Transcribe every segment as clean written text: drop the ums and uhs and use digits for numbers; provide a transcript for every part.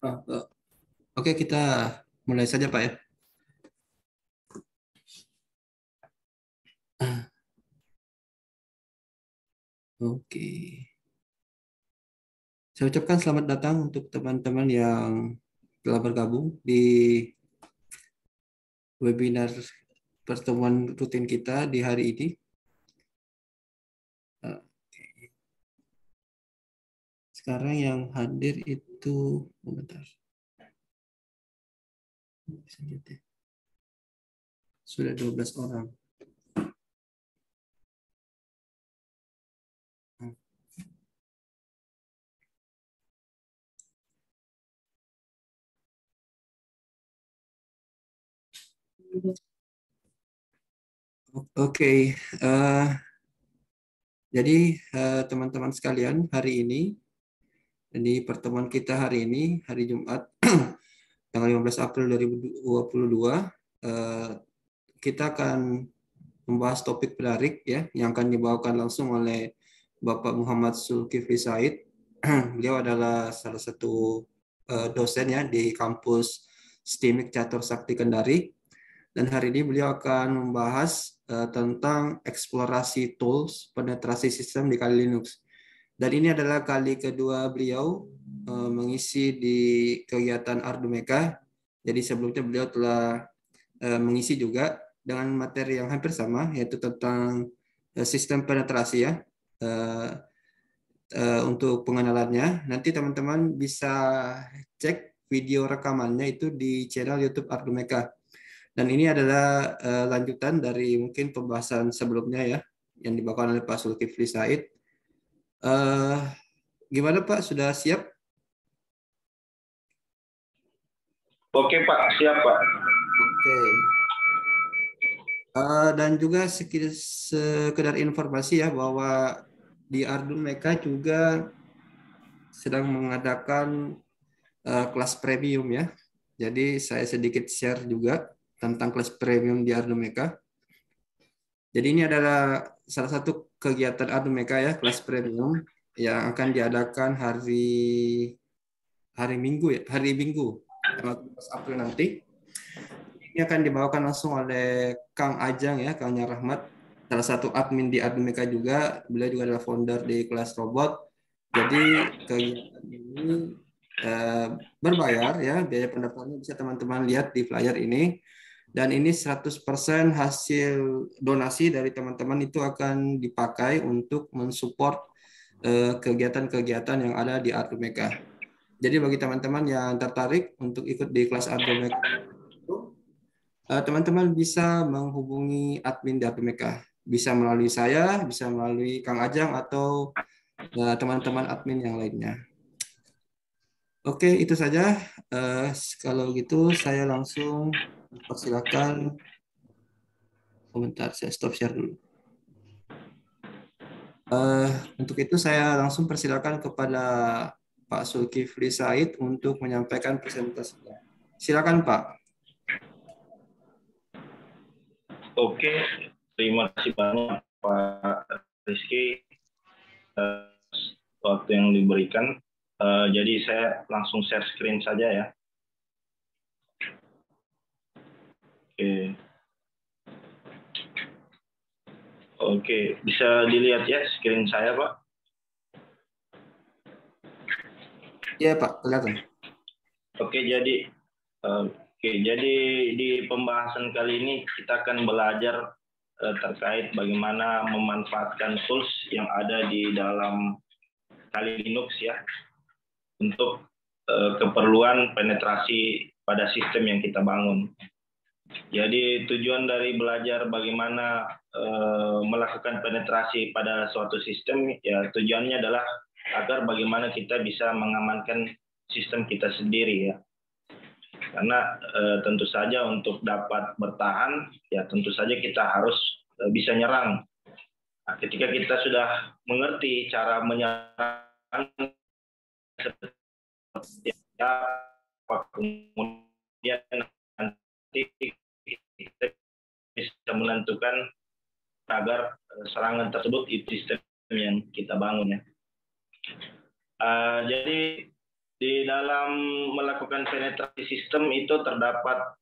Oh, oke, kita mulai saja, Pak ya. Oke. Saya ucapkan selamat datang untuk teman-teman yang telah bergabung di webinar pertemuan rutin kita di hari ini. Sekarang yang hadir itu, bentar. Sudah 12 orang. Oke, jadi teman-teman sekalian, hari ini, di pertemuan kita hari ini, hari Jumat, tanggal 15 April 2022, kita akan membahas topik menarik ya, yang akan dibawakan langsung oleh Bapak Muhammad Zulkifli Said. Beliau adalah salah satu dosen ya di kampus STIMIK Catur Sakti Kendari. Dan hari ini beliau akan membahas tentang eksplorasi tools penetrasi sistem di Kali Linux. Dan ini adalah kali kedua beliau mengisi di kegiatan Ardumeka. Jadi sebelumnya beliau telah mengisi juga dengan materi yang hampir sama, yaitu tentang sistem penetrasi ya. Untuk pengenalannya, nanti teman-teman bisa cek video rekamannya itu di channel YouTube Ardumeka. Dan ini adalah lanjutan dari mungkin pembahasan sebelumnya ya, yang dibawakan oleh Pak Zulkifli Said. Gimana Pak, sudah siap? Oke Pak, siap Pak. Oke. Dan juga sekedar informasi ya, bahwa di Ardumeka juga sedang mengadakan kelas premium ya. Jadi saya sedikit share juga tentang kelas premium di Ardumeka. Jadi ini adalah salah satu kegiatan Ardumeka ya, kelas premium yang akan diadakan hari Minggu ya, hari Minggu tanggal 17 April nanti. Ini akan dibawakan langsung oleh Kang Ajang ya, Kang Rahmat, salah satu admin di Ardumeka juga. Beliau juga adalah founder di kelas robot. Jadi kegiatan ini berbayar ya, biaya pendaftarannya bisa teman-teman lihat di flyer ini. Dan ini 100% hasil donasi dari teman-teman itu akan dipakai untuk mensupport kegiatan-kegiatan yang ada di Ardumeka. Jadi bagi teman-teman yang tertarik untuk ikut di kelas Ardumeka, teman-teman bisa menghubungi admin di Ardumeka. Bisa melalui saya, bisa melalui Kang Ajang, atau teman-teman admin yang lainnya. Oke, itu saja. Kalau gitu saya langsung persilakan. Komentar, saya stop share dulu. Untuk itu saya langsung persilakan kepada Pak Zulkifli Said untuk menyampaikan presentasinya. Silakan Pak. Oke, terima kasih banyak Pak Rizky waktu yang diberikan. Jadi saya langsung share screen saja ya. Oke. Oke, bisa dilihat ya screen saya Pak? Iya Pak, kelihatan. Oke, jadi di pembahasan kali ini kita akan belajar terkait bagaimana memanfaatkan tools yang ada di dalam Kali Linux ya untuk keperluan penetrasi pada sistem yang kita bangun. Jadi tujuan dari belajar bagaimana melakukan penetrasi pada suatu sistem ya tujuannya adalah agar bagaimana kita bisa mengamankan sistem kita sendiri ya. Karena tentu saja untuk dapat bertahan ya tentu saja kita harus bisa nyerang. Nah, ketika kita sudah mengerti cara menyerang ya, kemudian nanti kita bisa menentukan agar serangan tersebut itu sistem yang kita bangun ya. Jadi di dalam melakukan penetrasi sistem itu terdapat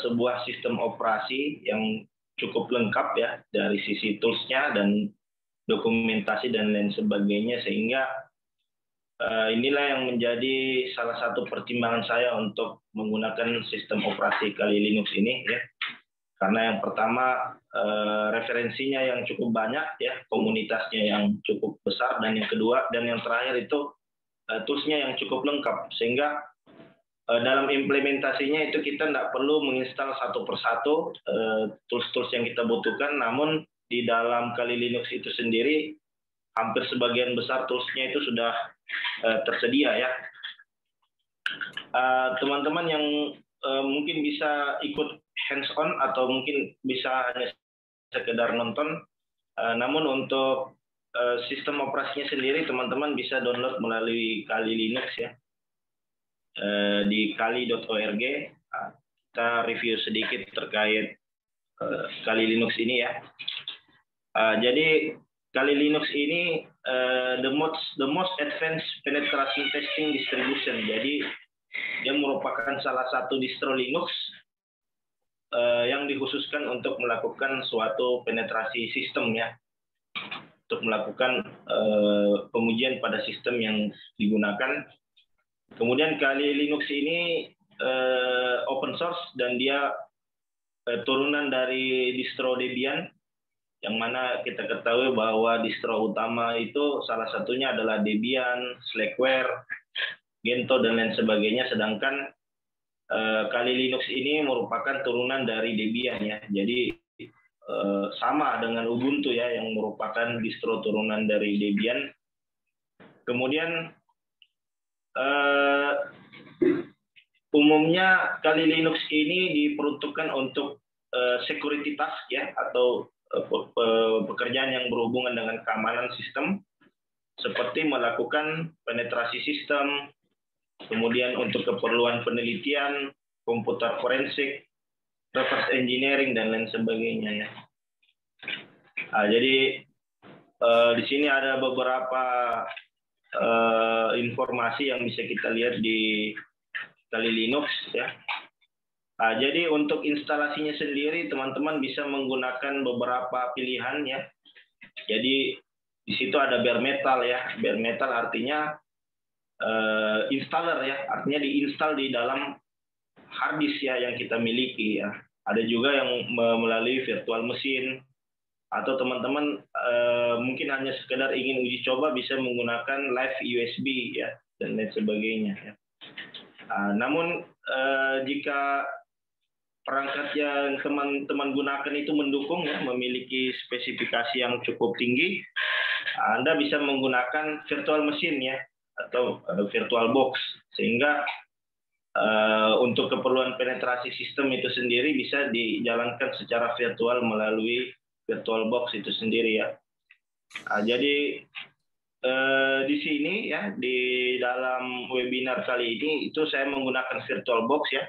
sebuah sistem operasi yang cukup lengkap ya dari sisi toolsnya dan dokumentasi dan lain sebagainya, sehingga inilah yang menjadi salah satu pertimbangan saya untuk menggunakan sistem operasi Kali Linux ini ya. Karena yang pertama referensinya yang cukup banyak ya, komunitasnya yang cukup besar, dan yang kedua dan yang terakhir itu toolsnya yang cukup lengkap, sehingga dalam implementasinya itu kita tidak perlu menginstal satu persatu tools-tools yang kita butuhkan, namun di dalam Kali Linux itu sendiri hampir sebagian besar toolsnya itu sudah tersedia ya. Teman-teman yang mungkin bisa ikut hands-on atau mungkin bisa hanya sekedar nonton, namun untuk sistem operasinya sendiri teman-teman bisa download melalui Kali Linux ya, di kali.org. Kita review sedikit terkait Kali Linux ini ya. Jadi Kali Linux ini the most advanced penetration testing distribution. Jadi dia merupakan salah satu distro Linux yang dikhususkan untuk melakukan suatu penetrasi sistem ya, untuk melakukan pengujian pada sistem yang digunakan. Kemudian Kali Linux ini open source dan dia turunan dari distro Debian, yang mana kita ketahui bahwa distro utama itu salah satunya adalah Debian, Slackware, Gentoo dan lain sebagainya, sedangkan Kali Linux ini merupakan turunan dari Debian ya. Jadi sama dengan Ubuntu ya, yang merupakan distro turunan dari Debian. Kemudian umumnya Kali Linux ini diperuntukkan untuk security task ya, atau pekerjaan yang berhubungan dengan keamanan sistem, seperti melakukan penetrasi sistem, kemudian untuk keperluan penelitian, komputer forensik, reverse engineering dan lain sebagainya ya. Jadi di sini ada beberapa informasi yang bisa kita lihat di Kali Linux ya. Jadi untuk instalasinya sendiri teman-teman bisa menggunakan beberapa pilihan ya. Jadi di situ ada bare metal ya. Bare metal artinya installer ya, artinya diinstal di dalam hard disk ya yang kita miliki ya. Ada juga yang melalui virtual machine, atau teman-teman mungkin hanya sekedar ingin uji coba bisa menggunakan live USB ya dan lain sebagainya ya. Namun jika perangkat yang teman-teman gunakan itu mendukung ya, memiliki spesifikasi yang cukup tinggi, Anda bisa menggunakan virtual machine ya, atau virtual box, sehingga untuk keperluan penetrasi sistem itu sendiri bisa dijalankan secara virtual melalui virtual box itu sendiri ya. Jadi di sini ya, di dalam webinar kali ini itu saya menggunakan virtual box ya,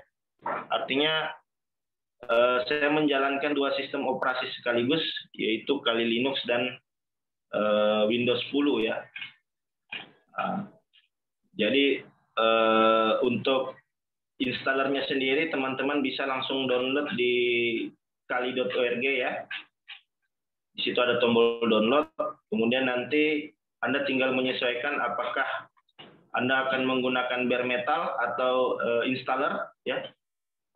artinya saya menjalankan dua sistem operasi sekaligus, yaitu Kali Linux dan Windows 10 ya. Jadi untuk installernya sendiri teman-teman bisa langsung download di kali.org ya. Di situ ada tombol download, kemudian nanti Anda tinggal menyesuaikan apakah Anda akan menggunakan bare metal atau installer ya,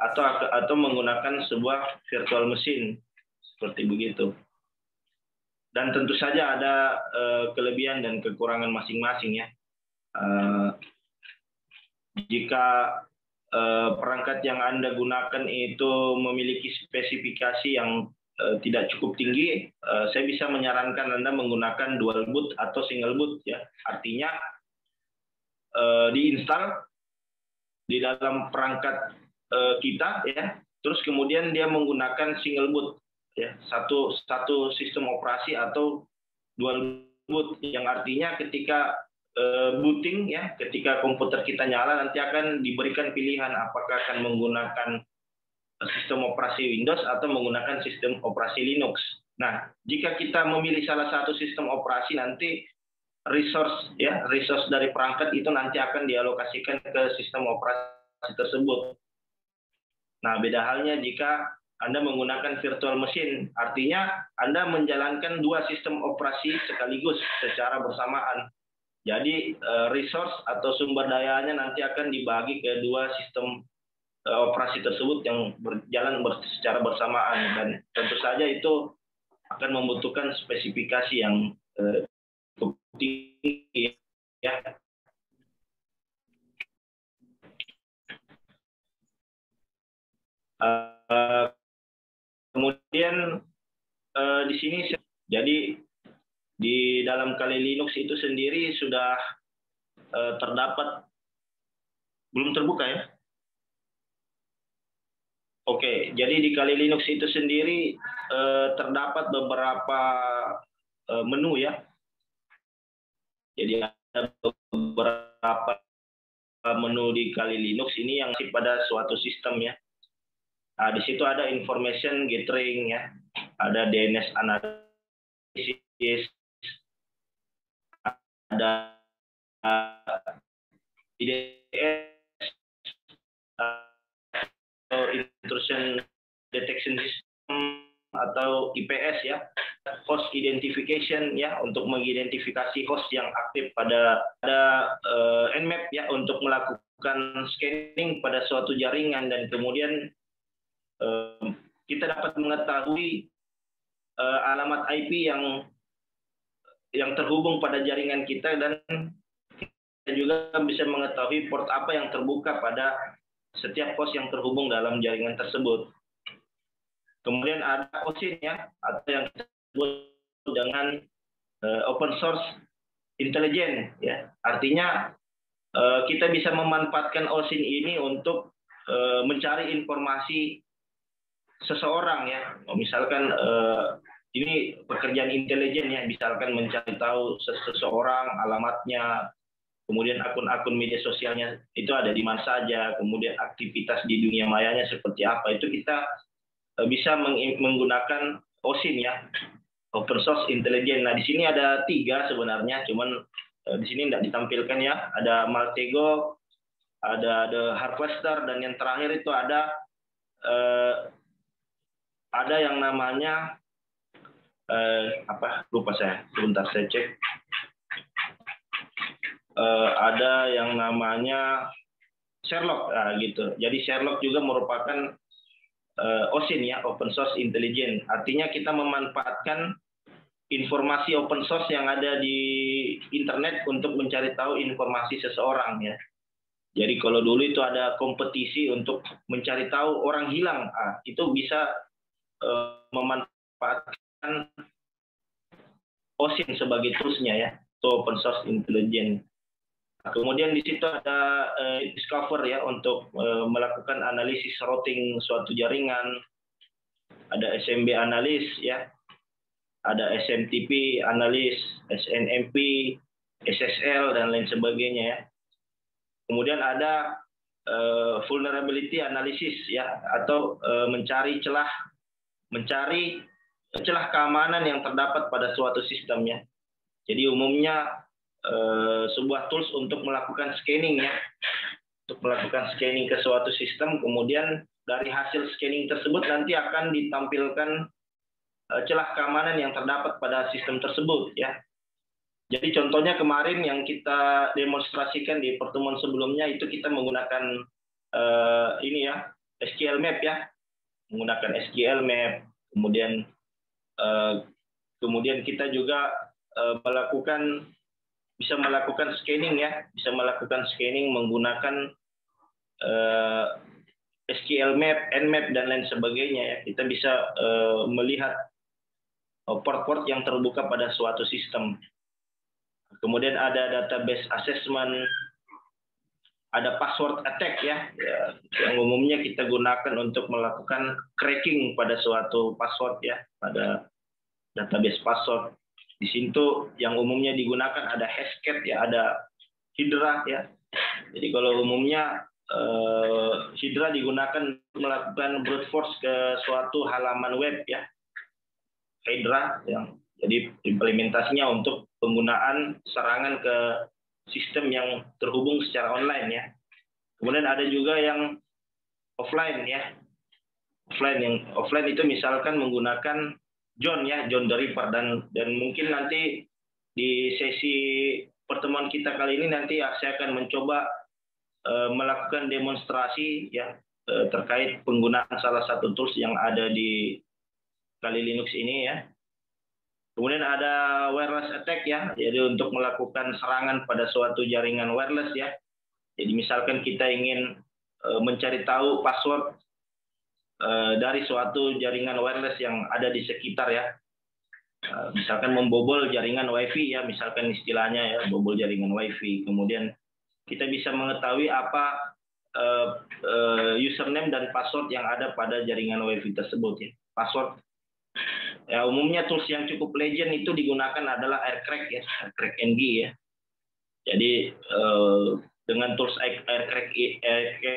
atau menggunakan sebuah virtual machine seperti begitu. Dan tentu saja ada kelebihan dan kekurangan masing-masing ya. Jika perangkat yang Anda gunakan itu memiliki spesifikasi yang tidak cukup tinggi, saya bisa menyarankan Anda menggunakan dual boot atau single boot ya. Artinya diinstal di dalam perangkat kita ya, terus kemudian dia menggunakan single boot ya, satu sistem operasi atau dual boot, yang artinya ketika booting ya, ketika komputer kita nyala nanti akan diberikan pilihan apakah akan menggunakan sistem operasi Windows atau menggunakan sistem operasi Linux. Nah, jika kita memilih salah satu sistem operasi, nanti resource dari perangkat itu nanti akan dialokasikan ke sistem operasi tersebut. Nah, beda halnya jika Anda menggunakan virtual machine, artinya Anda menjalankan dua sistem operasi sekaligus secara bersamaan. Jadi resource atau sumber dayanya nanti akan dibagi ke dua sistem operasi tersebut yang berjalan secara bersamaan, dan tentu saja itu akan membutuhkan spesifikasi yang cukup tinggi ya. Kemudian di sini jadi di dalam Kali Linux itu sendiri sudah terdapat, belum terbuka ya. Oke, jadi di Kali Linux itu sendiri terdapat beberapa menu ya. Jadi ada beberapa menu di Kali Linux ini yang pada suatu sistem ya. Nah, di situ ada information gathering ya, ada DNS analysis, ada IDS atau intrusion detection system atau IPS ya, host identification ya, untuk mengidentifikasi host yang aktif pada Nmap ya, untuk melakukan scanning pada suatu jaringan, dan kemudian kita dapat mengetahui alamat IP yang terhubung pada jaringan kita, dan kita juga bisa mengetahui port apa yang terbuka pada setiap host yang terhubung dalam jaringan tersebut. Kemudian ada OSINT ya, atau yang kita sebut dengan open source intelligence ya. Artinya kita bisa memanfaatkan OSINT ini untuk mencari informasi seseorang ya. Misalkan ini pekerjaan intelijen ya, misalkan mencari tahu seseorang, alamatnya, kemudian akun-akun media sosialnya itu ada di mana saja, kemudian aktivitas di dunia mayanya seperti apa, itu kita bisa menggunakan OSINT ya, open source intelligence. Nah, di sini ada 3 sebenarnya, cuman di sini tidak ditampilkan ya. Ada Maltego, ada The Harvester, dan yang terakhir itu ada yang namanya lupa saya, sebentar saya cek. Ada yang namanya Sherlock gitu. Jadi Sherlock juga merupakan OSINT ya, open source intelligence. Artinya kita memanfaatkan informasi open source yang ada di internet untuk mencari tahu informasi seseorang ya. Jadi kalau dulu itu ada kompetisi untuk mencari tahu orang hilang, itu bisa memanfaatkan OSINT sebagai toolsnya ya, itu open source intelligence. Kemudian di situ ada Discover ya, untuk melakukan analisis routing suatu jaringan. Ada SMB analis ya, ada SMTP analis, SNMP, SSL, dan lain sebagainya ya. Kemudian ada vulnerability analysis ya, atau mencari celah keamanan yang terdapat pada suatu sistem ya. Jadi umumnya sebuah tools untuk melakukan scanning ya, untuk melakukan scanning ke suatu sistem, kemudian dari hasil scanning tersebut nanti akan ditampilkan celah keamanan yang terdapat pada sistem tersebut ya. Jadi contohnya kemarin yang kita demonstrasikan di pertemuan sebelumnya itu kita menggunakan ini ya, SQL Map ya, menggunakan SQL Map, kemudian kita juga bisa melakukan scanning ya, bisa melakukan scanning menggunakan SQL Map, Nmap, dan lain sebagainya ya. Kita bisa melihat port-port yang terbuka pada suatu sistem. Kemudian ada database assessment, ada password attack ya, yang umumnya kita gunakan untuk melakukan cracking pada suatu password ya, pada database password. Di situ yang umumnya digunakan ada Hashcat ya, ada Hydra ya. Jadi kalau umumnya Hydra digunakan melakukan brute force ke suatu halaman web ya. Hydra yang jadi implementasinya untuk penggunaan serangan ke sistem yang terhubung secara online ya. Kemudian ada juga yang offline ya. Offline itu misalkan menggunakan John ya, John the Ripper, dan mungkin nanti di sesi pertemuan kita kali ini nanti saya akan mencoba melakukan demonstrasi ya terkait penggunaan salah satu tools yang ada di Kali Linux ini ya. Kemudian ada wireless attack ya, jadi untuk melakukan serangan pada suatu jaringan wireless ya. Jadi misalkan kita ingin mencari tahu password dari suatu jaringan wireless yang ada di sekitar ya. Misalkan membobol jaringan WiFi ya, misalkan istilahnya ya, bobol jaringan WiFi. Kemudian kita bisa mengetahui apa username dan password yang ada pada jaringan WiFi tersebut ya. Password ya, umumnya tools yang cukup legend itu digunakan adalah Aircrack ya, Aircrack NG ya. Jadi dengan tools Aircrack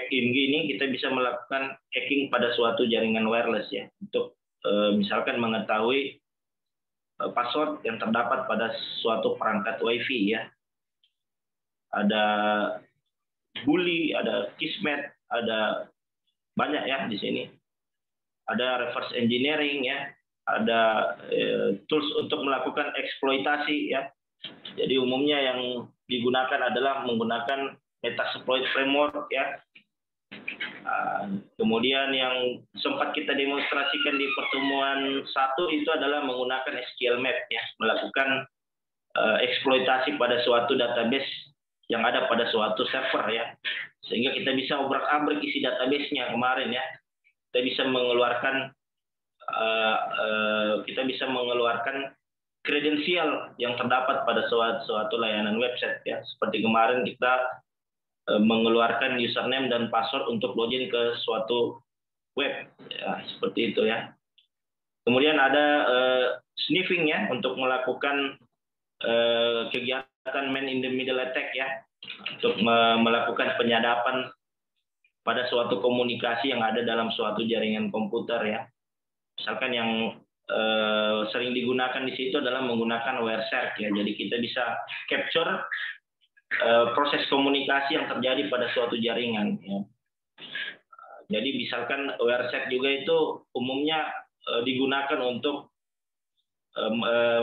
NG ini kita bisa melakukan hacking pada suatu jaringan wireless ya, untuk misalkan mengetahui password yang terdapat pada suatu perangkat WiFi ya. Ada bully, ada kismet, ada banyak ya di sini. Ada reverse engineering ya, ada tools untuk melakukan eksploitasi ya. Jadi umumnya yang digunakan adalah menggunakan Metasploit framework ya. Kemudian yang sempat kita demonstrasikan di pertemuan 1 itu adalah menggunakan SQL Map ya, melakukan eksploitasi pada suatu database yang ada pada suatu server ya, sehingga kita bisa obrak-abrik isi database-nya kemarin ya. Kita bisa mengeluarkan kredensial yang terdapat pada suatu layanan website ya. Seperti kemarin kita mengeluarkan username dan password untuk login ke suatu web ya, seperti itu ya. Kemudian ada sniffing ya, untuk melakukan kegiatan man in the middle attack ya, untuk melakukan penyadapan pada suatu komunikasi yang ada dalam suatu jaringan komputer ya. Misalkan yang sering digunakan di situ adalah menggunakan Wireshark ya. Jadi kita bisa capture proses komunikasi yang terjadi pada suatu jaringan ya. Jadi misalkan Wireshark juga itu umumnya digunakan untuk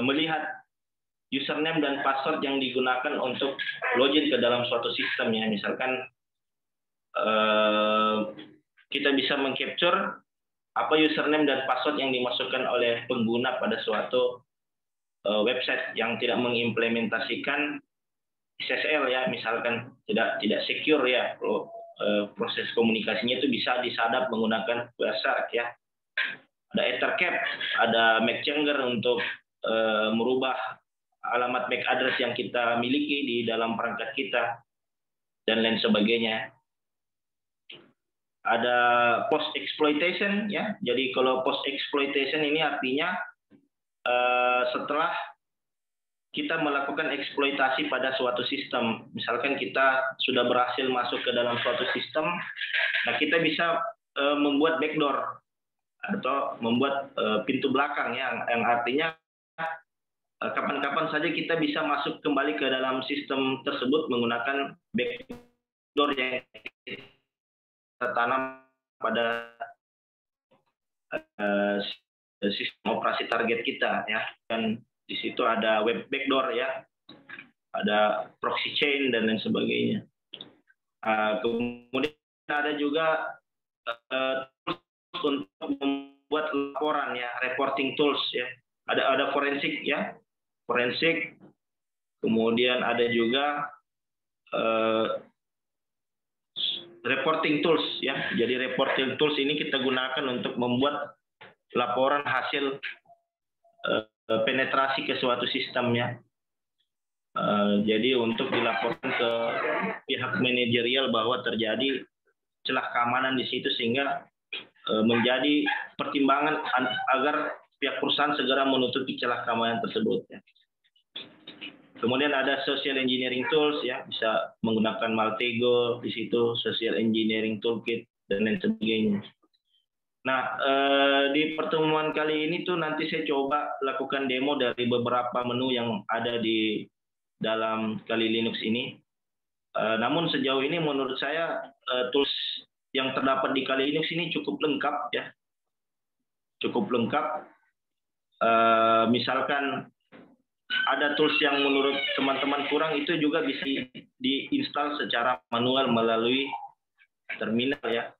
melihat username dan password yang digunakan untuk login ke dalam suatu sistem ya. Misalkan kita bisa mengcapture apa username dan password yang dimasukkan oleh pengguna pada suatu website yang tidak mengimplementasikan SSL ya, misalkan tidak secure ya. Proses komunikasinya itu bisa disadap menggunakan Wireshark ya. Ada Ethercap, ada MacChanger untuk merubah alamat MAC address yang kita miliki di dalam perangkat kita dan lain sebagainya. Ada post exploitation ya. Jadi kalau post exploitation ini artinya setelah kita melakukan eksploitasi pada suatu sistem, misalkan kita sudah berhasil masuk ke dalam suatu sistem, nah kita bisa membuat backdoor atau membuat pintu belakang ya, yang artinya kapan-kapan saja kita bisa masuk kembali ke dalam sistem tersebut menggunakan backdoor yang kita tanam pada sistem operasi target kita ya. Dan di situ ada web backdoor ya, ada proxy chain dan lain sebagainya. Kemudian ada juga tools untuk membuat laporan ya, reporting tools ya. Ada forensik ya, forensik. Kemudian ada juga reporting tools ya. Jadi reporting tools ini kita gunakan untuk membuat laporan hasil penetrasi ke suatu sistem ya. Jadi untuk dilaporkan ke pihak manajerial bahwa terjadi celah keamanan di situ, sehingga menjadi pertimbangan agar pihak perusahaan segera menutupi celah keamanan tersebut ya. Kemudian ada social engineering tools ya, bisa menggunakan Maltego di situ, social engineering toolkit dan lain sebagainya. Nah, di pertemuan kali ini tuh nanti saya coba lakukan demo dari beberapa menu yang ada di dalam Kali Linux ini. Namun sejauh ini menurut saya tools yang terdapat di Kali Linux ini cukup lengkap ya, cukup lengkap. Misalkan ada tools yang menurut teman-teman kurang, itu juga bisa diinstal secara manual melalui terminal ya.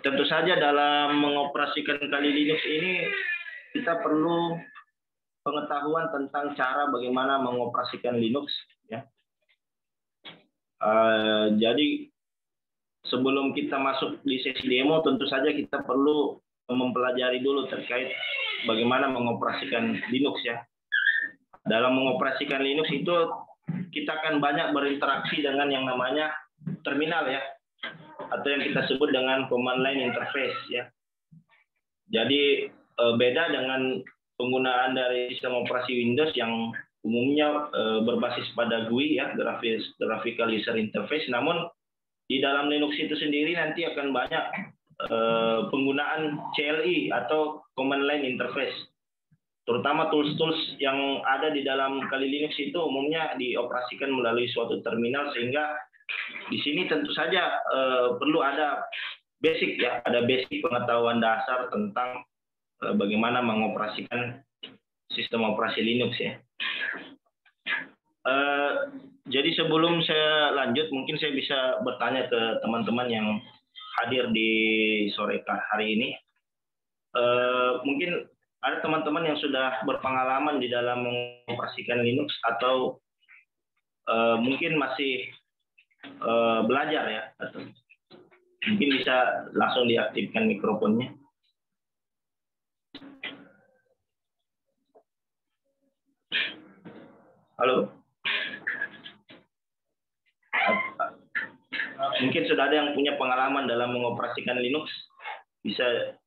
Tentu saja dalam mengoperasikan Kali Linux ini kita perlu pengetahuan tentang cara bagaimana mengoperasikan Linux ya. Jadi sebelum kita masuk di sesi demo, tentu saja kita perlu mempelajari dulu terkait bagaimana mengoperasikan Linux ya. Dalam mengoperasikan Linux itu kita akan banyak berinteraksi dengan yang namanya terminal ya, atau yang kita sebut dengan command line interface ya. Jadi beda dengan penggunaan dari sistem operasi Windows yang umumnya berbasis pada GUI ya, Graphical User Interface. Namun di dalam Linux itu sendiri nanti akan banyak penggunaan CLI atau command line interface. Terutama tools-tools yang ada di dalam Kali Linux itu umumnya dioperasikan melalui suatu terminal, sehingga di sini tentu saja perlu ada basic ya, ada basic pengetahuan dasar tentang bagaimana mengoperasikan sistem operasi Linux ya. Jadi sebelum saya lanjut, mungkin saya bisa bertanya ke teman-teman yang hadir di sore hari ini. Mungkin ada teman-teman yang sudah berpengalaman di dalam mengoperasikan Linux atau mungkin masih belajar ya, atau mungkin bisa langsung diaktifkan mikrofonnya. Halo? Mungkin sudah ada yang punya pengalaman dalam mengoperasikan Linux, bisa.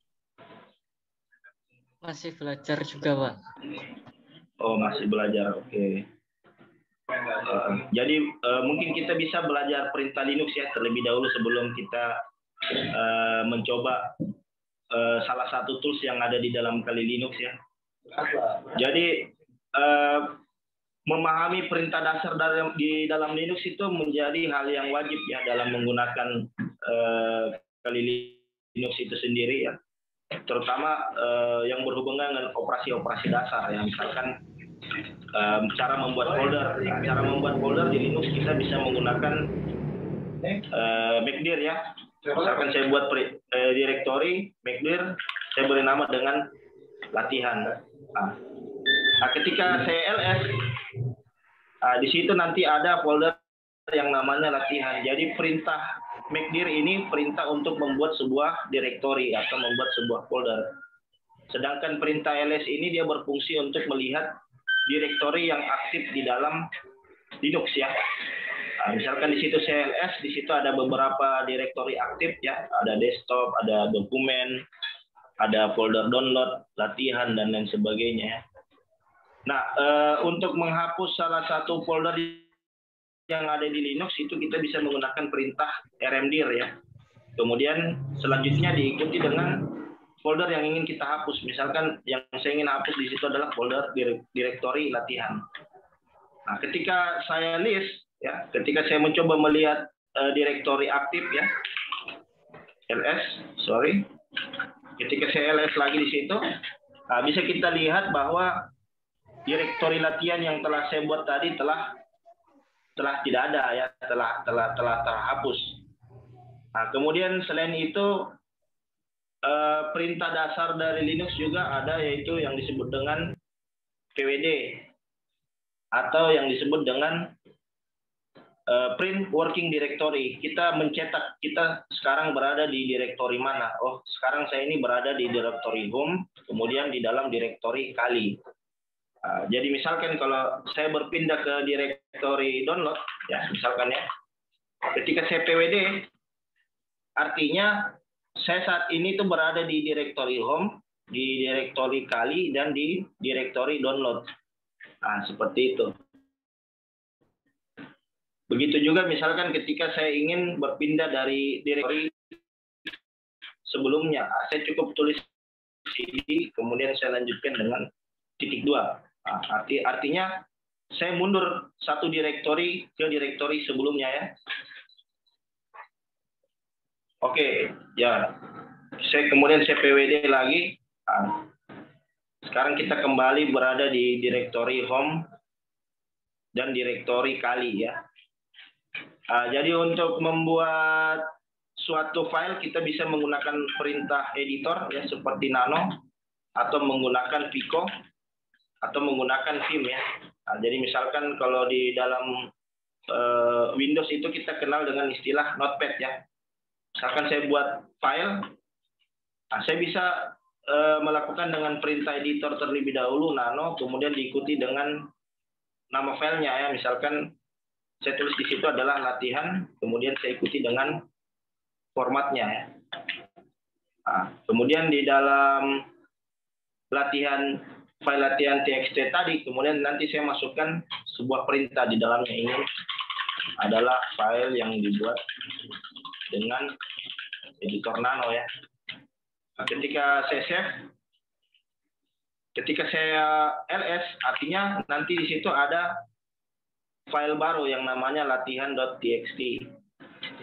Masih belajar juga, Pak. Oh, masih belajar, oke. Jadi mungkin kita bisa belajar perintah Linux ya terlebih dahulu sebelum kita mencoba salah satu tools yang ada di dalam Kali Linux ya. Jadi memahami perintah dasar di dalam Linux itu menjadi hal yang wajib ya dalam menggunakan Kali Linux itu sendiri ya. Terutama yang berhubungan dengan operasi-operasi dasar ya, misalkan cara membuat folder. Cara membuat folder di Linux kita bisa menggunakan makdir ya. Misalkan saya buat directory makdir, saya beri nama dengan latihan. Nah, ketika saya ls, di situ nanti ada folder yang namanya latihan. Jadi perintah makdir ini perintah untuk membuat sebuah directory atau membuat sebuah folder. Sedangkan perintah ls ini dia berfungsi untuk melihat directory yang aktif di dalam Linux ya. Nah, misalkan di situ CLS, di situ ada beberapa directory aktif ya, ada desktop, ada dokumen, ada folder download, latihan dan lain sebagainya. Nah, untuk menghapus salah satu folder yang ada di Linux itu kita bisa menggunakan perintah rmdir ya. Kemudian selanjutnya diikuti dengan folder yang ingin kita hapus. Misalkan yang saya ingin hapus di situ adalah folder directory latihan. Nah, ketika saya list ya, ketika saya mencoba melihat directory aktif ya, ketika saya ls lagi di situ, bisa kita lihat bahwa directory latihan yang telah saya buat tadi telah tidak ada ya, telah terhapus. Nah, kemudian selain itu perintah dasar dari Linux juga ada, yaitu yang disebut dengan pwd atau yang disebut dengan print working directory. Kita mencetak kita sekarang berada di directory mana. Oh, sekarang saya ini berada di directory home, kemudian di dalam directory Kali. Jadi misalkan kalau saya berpindah ke directory download, ya misalkan ya, ketika saya pwd, artinya saya saat ini tuh berada di directory home, di directory Kali, dan di directory download. Nah, seperti itu. Begitu juga misalkan ketika saya ingin berpindah dari directory sebelumnya. Saya cukup tulis CD, kemudian saya lanjutkan dengan titik 2. Artinya saya mundur satu direktori ke direktori sebelumnya ya. Oke, ya. Kemudian saya PWD lagi. Sekarang kita kembali berada di direktori home dan direktori kali ya. Jadi untuk membuat suatu file kita bisa menggunakan perintah editor ya seperti nano atau menggunakan pico atau menggunakan vim ya. Jadi misalkan kalau di dalam Windows itu kita kenal dengan istilah notepad ya. Misalkan saya buat file, saya bisa melakukan dengan perintah editor terlebih dahulu nano, kemudian diikuti dengan nama filenya ya. Misalkan saya tulis di situ adalah latihan, kemudian saya ikuti dengan formatnya ya. Kemudian di dalam file latihan txt tadi, kemudian nanti saya masukkan sebuah perintah di dalamnya. Ini adalah file yang dibuat dengan editor nano ya. Ketika saya save, ketika saya ls, artinya nanti di situ ada file baru yang namanya latihan.txt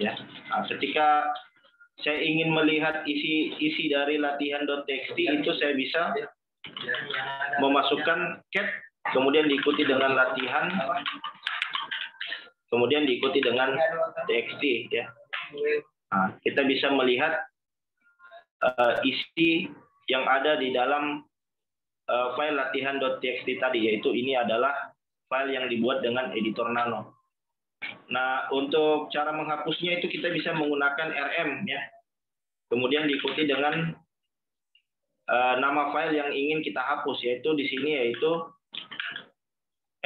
ya. Ketika saya ingin melihat isi dari latihan.txt itu saya bisa memasukkan cat, kemudian diikuti dengan latihan, kemudian diikuti dengan txt ya. Kita bisa melihat isi yang ada di dalam file latihan.txt tadi, yaitu ini adalah file yang dibuat dengan editor nano. Nah, untuk cara menghapusnya itu kita bisa menggunakan rm ya. Kemudian diikuti dengan nama file yang ingin kita hapus, yaitu di sini yaitu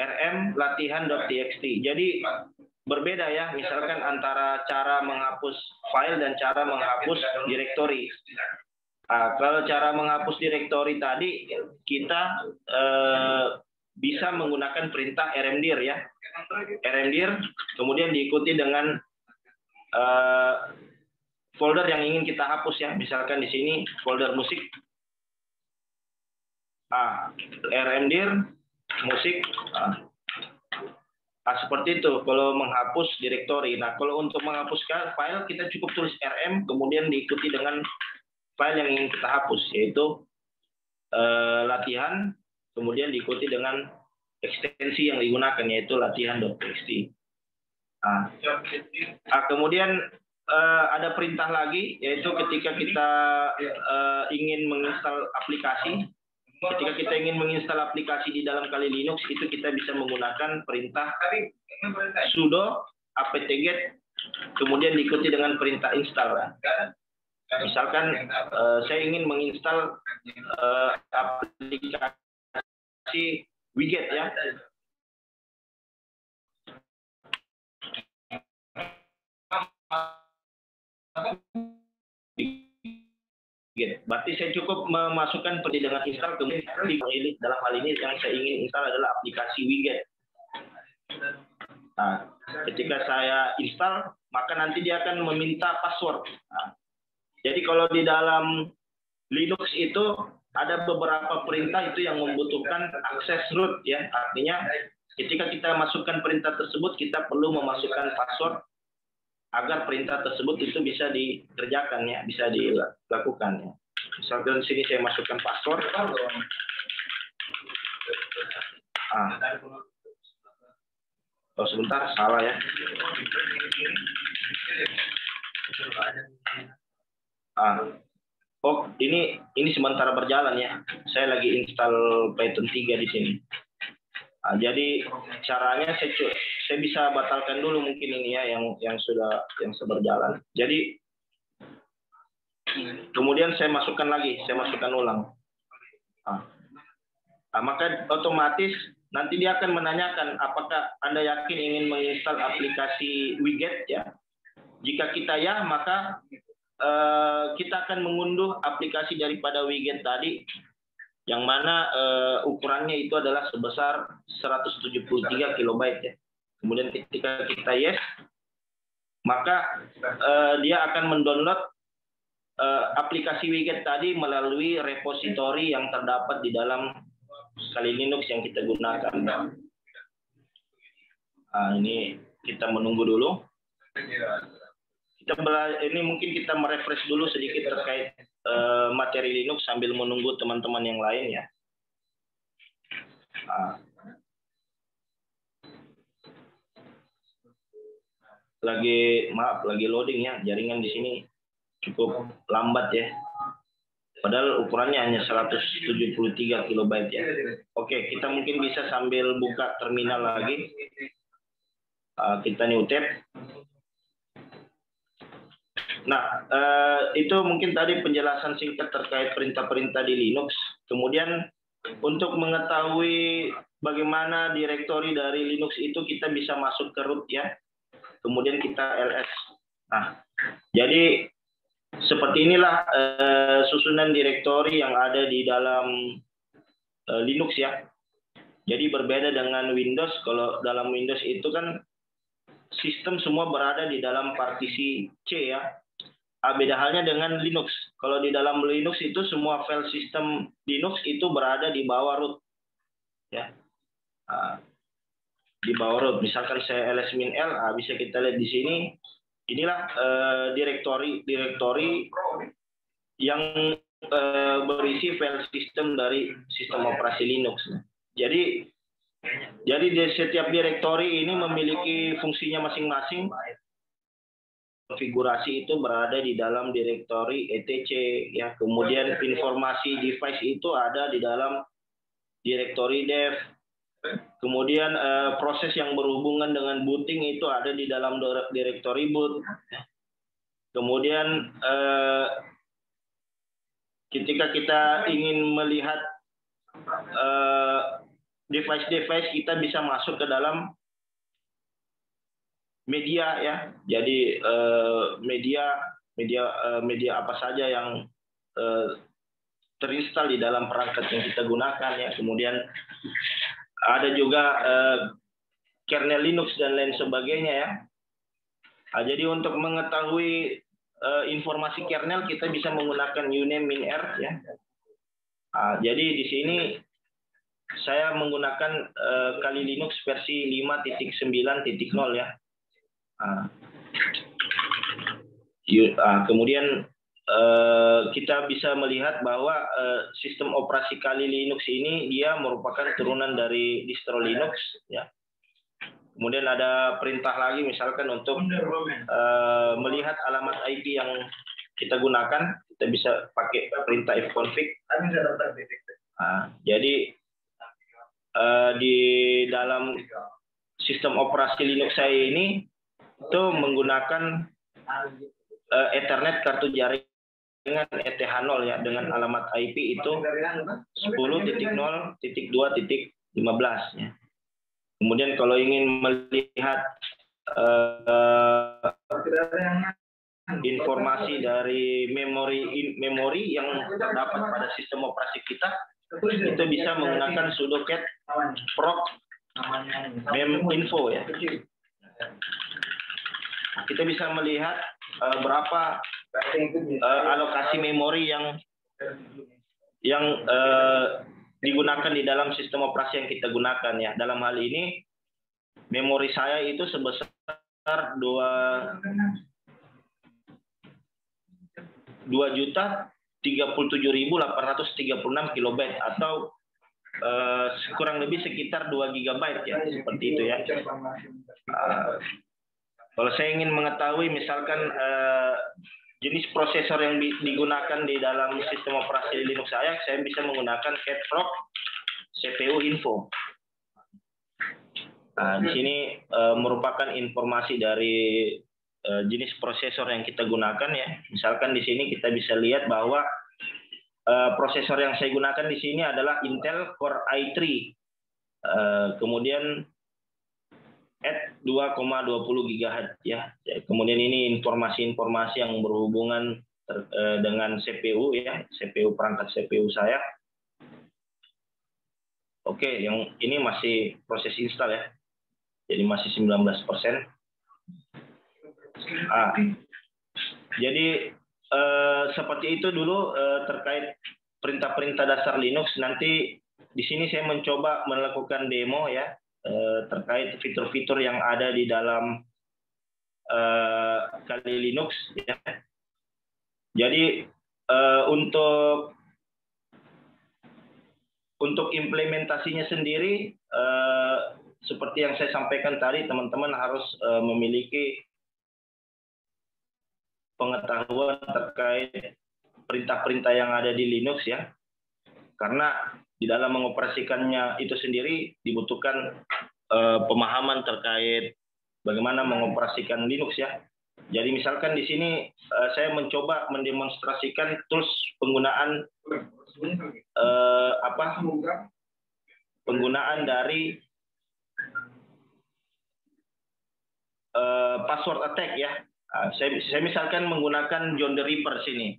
rm latihan.txt. Jadi berbeda ya, misalkan antara cara menghapus file dan cara menghapus direktori. Kalau cara menghapus direktori tadi kita bisa menggunakan perintah rmdir ya. Rmdir, kemudian diikuti dengan folder yang ingin kita hapus ya. Misalkan di sini folder musik. Rmdir, musik. Seperti itu kalau menghapus direktori. Nah, kalau untuk menghapuskan file kita cukup tulis rm, kemudian diikuti dengan file yang ingin kita hapus, yaitu latihan, kemudian diikuti dengan ekstensi yang digunakan, yaitu latihan.txt. Kemudian ada perintah lagi, yaitu ketika kita ingin menginstal aplikasi. Ketika kita ingin menginstal aplikasi di dalam Kali Linux, itu kita bisa menggunakan perintah sudo apt-get, kemudian diikuti dengan perintah install. Misalkan saya ingin menginstal aplikasi widget ya. Berarti saya cukup memasukkan seperti dengan install, kemudian dalam hal ini yang saya ingin install adalah aplikasi widget. Nah, ketika saya install, maka nanti dia akan meminta password. Jadi kalau di dalam Linux itu ada beberapa perintah itu yang membutuhkan akses root ya. Artinya ketika kita masukkan perintah tersebut, kita perlu memasukkan password agar perintah tersebut itu bisa dikerjakan ya, bisa dilakukan ya. Misalkan di sini saya masukkan password. Sebentar, salah ya. Ini sementara berjalan ya. Saya lagi install Python 3 di sini. Jadi caranya saya bisa batalkan dulu mungkin ini ya yang sudah berjalan. Jadi kemudian saya masukkan ulang. Maka otomatis nanti dia akan menanyakan apakah Anda yakin ingin menginstal aplikasi widget ya. Jika kita ya, maka kita akan mengunduh aplikasi daripada widget tadi, yang mana ukurannya itu adalah sebesar 173 KB ya. Kemudian ketika kita yes, maka dia akan mendownload aplikasi widget tadi melalui repositori yang terdapat di dalam Kali Linux yang kita gunakan. Ini kita menunggu dulu. Ini mungkin kita merefresh dulu sedikit terkait materi Linux sambil menunggu teman-teman yang lain ya. Lagi loading ya, jaringan di sini cukup lambat ya. Padahal ukurannya hanya 173 kilobyte ya. Oke, kita mungkin bisa sambil buka terminal lagi. Kita new tab. Nah, itu mungkin tadi penjelasan singkat terkait perintah-perintah di Linux. Kemudian untuk mengetahui bagaimana direktori dari Linux itu kita bisa masuk ke root ya. Kemudian kita ls. Nah, jadi seperti inilah susunan direktori yang ada di dalam Linux ya. Jadi berbeda dengan Windows. Kalau dalam Windows itu kan sistem semua berada di dalam partisi C ya. Beda halnya dengan Linux. Kalau di dalam Linux itu semua file sistem Linux itu berada di bawah root. Ya. Di bawah root. Misalkan saya ls-l, bisa kita lihat di sini. Inilah direktori yang berisi file sistem dari sistem operasi Linux. Jadi di setiap direktori ini memiliki fungsinya masing-masing. Konfigurasi itu berada di dalam direktori etc ya. Kemudian informasi device itu ada di dalam direktori dev. Kemudian proses yang berhubungan dengan booting itu ada di dalam direktori boot. Kemudian ketika kita ingin melihat device-device, kita bisa masuk ke dalam media ya. Jadi media apa saja yang terinstall di dalam perangkat yang kita gunakan ya. Kemudian ada juga kernel Linux dan lain sebagainya ya. Jadi untuk mengetahui informasi kernel kita bisa menggunakan uname minr ya. Jadi di sini saya menggunakan Kali Linux versi 5.9.0 ya. Kemudian kita bisa melihat bahwa sistem operasi Kali Linux ini dia merupakan turunan dari distro Linux ya. Kemudian ada perintah lagi misalkan untuk melihat alamat IP yang kita gunakan, kita bisa pakai perintah fconfig. Jadi di dalam sistem operasi Linux saya ini itu menggunakan Ethernet kartu jaringan ETH0 ya, dengan alamat IP itu 10.0.2.15 ya. Kemudian kalau ingin melihat informasi dari memori yang terdapat pada sistem operasi kita, itu bisa menggunakan sudo cat proc meminfo ya. Kita bisa melihat berapa alokasi memori yang digunakan di dalam sistem operasi yang kita gunakan ya. Dalam hal ini memori saya itu sebesar 2.037.836 kilobyte atau kurang lebih sekitar 2 GB ya, seperti itu ya. Kalau saya ingin mengetahui misalkan jenis prosesor yang digunakan di dalam sistem operasi Linux saya bisa menggunakan cat proc CPU info. Di sini merupakan informasi dari jenis prosesor yang kita gunakan ya. Misalkan di sini kita bisa lihat bahwa prosesor yang saya gunakan di sini adalah Intel Core i3. Kemudian at 2,20 GHz ya. Kemudian ini informasi-informasi yang berhubungan dengan CPU ya, CPU perangkat CPU saya. Oke, yang ini masih proses install ya. Jadi masih 19%. Jadi seperti itu dulu terkait perintah-perintah dasar Linux. Nanti di sini saya mencoba melakukan demo ya terkait fitur-fitur yang ada di dalam Kali Linux ya. Jadi untuk implementasinya sendiri seperti yang saya sampaikan tadi, teman-teman harus memiliki pengetahuan terkait perintah-perintah yang ada di Linux ya. Karena di dalam mengoperasikannya itu sendiri dibutuhkan pemahaman terkait bagaimana mengoperasikan Linux ya. Jadi misalkan di sini saya mencoba mendemonstrasikan tools penggunaan penggunaan dari password attack ya. Saya misalkan menggunakan John the Ripper sini.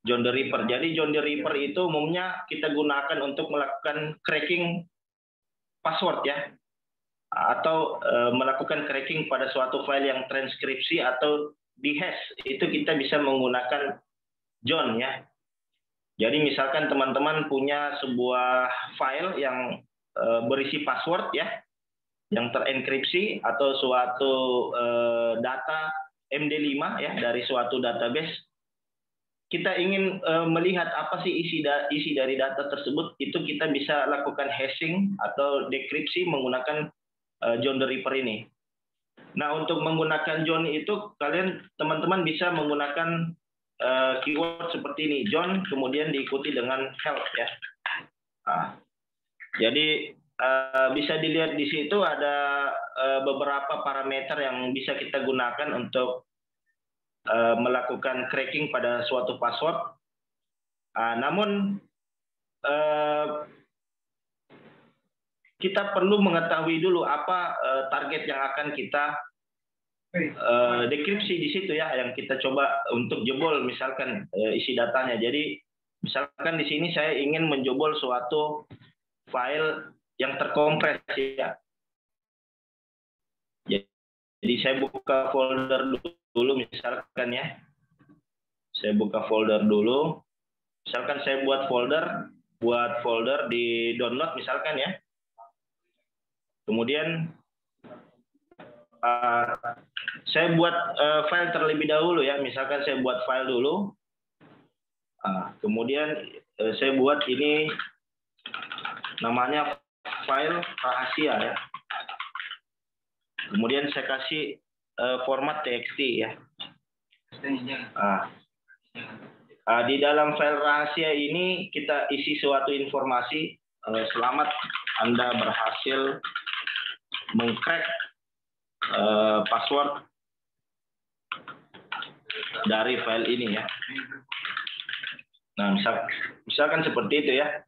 John the Ripper. Jadi John the Ripper itu umumnya kita gunakan untuk melakukan cracking password ya. Atau melakukan cracking pada suatu file yang transkripsi atau dihash. Itu kita bisa menggunakan John ya. Jadi misalkan teman-teman punya sebuah file yang berisi password ya, yang terenkripsi atau suatu data MD5 ya dari suatu database. Kita ingin melihat apa sih isi dari data tersebut, itu kita bisa lakukan hashing atau dekripsi menggunakan John the Ripper ini. Nah, untuk menggunakan John itu kalian teman-teman bisa menggunakan keyword seperti ini, John, kemudian diikuti dengan help ya. Nah, jadi bisa dilihat di situ ada beberapa parameter yang bisa kita gunakan untuk melakukan cracking pada suatu password. Namun kita perlu mengetahui dulu apa target yang akan kita dekripsi di situ ya, yang kita coba untuk jebol misalkan isi datanya. Jadi misalkan di sini saya ingin menjebol suatu file yang terkompres ya. Jadi saya buka folder dulu misalkan ya. Saya buka folder dulu. Misalkan saya buat folder di download misalkan ya. Kemudian saya buat file terlebih dahulu ya. Misalkan saya buat file dulu. Kemudian saya buat ini namanya file rahasia ya. Kemudian saya kasih format TXT ya. Di dalam file rahasia ini kita isi suatu informasi. Selamat Anda berhasil mengcrack password dari file ini ya. Nah, misalkan seperti itu ya.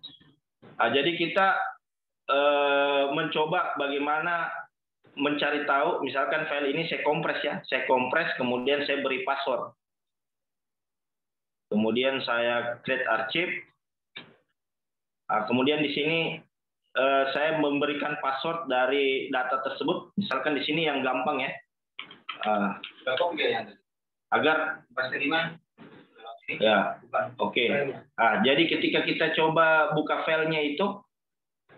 Jadi kita mencoba bagaimana mencari tahu, misalkan file ini saya kompres ya. Saya kompres, kemudian saya beri password. Kemudian saya create archive. Kemudian di sini saya memberikan password dari data tersebut. Misalkan di sini yang gampang ya. Agar ya, oke. Jadi ketika kita coba buka filenya itu,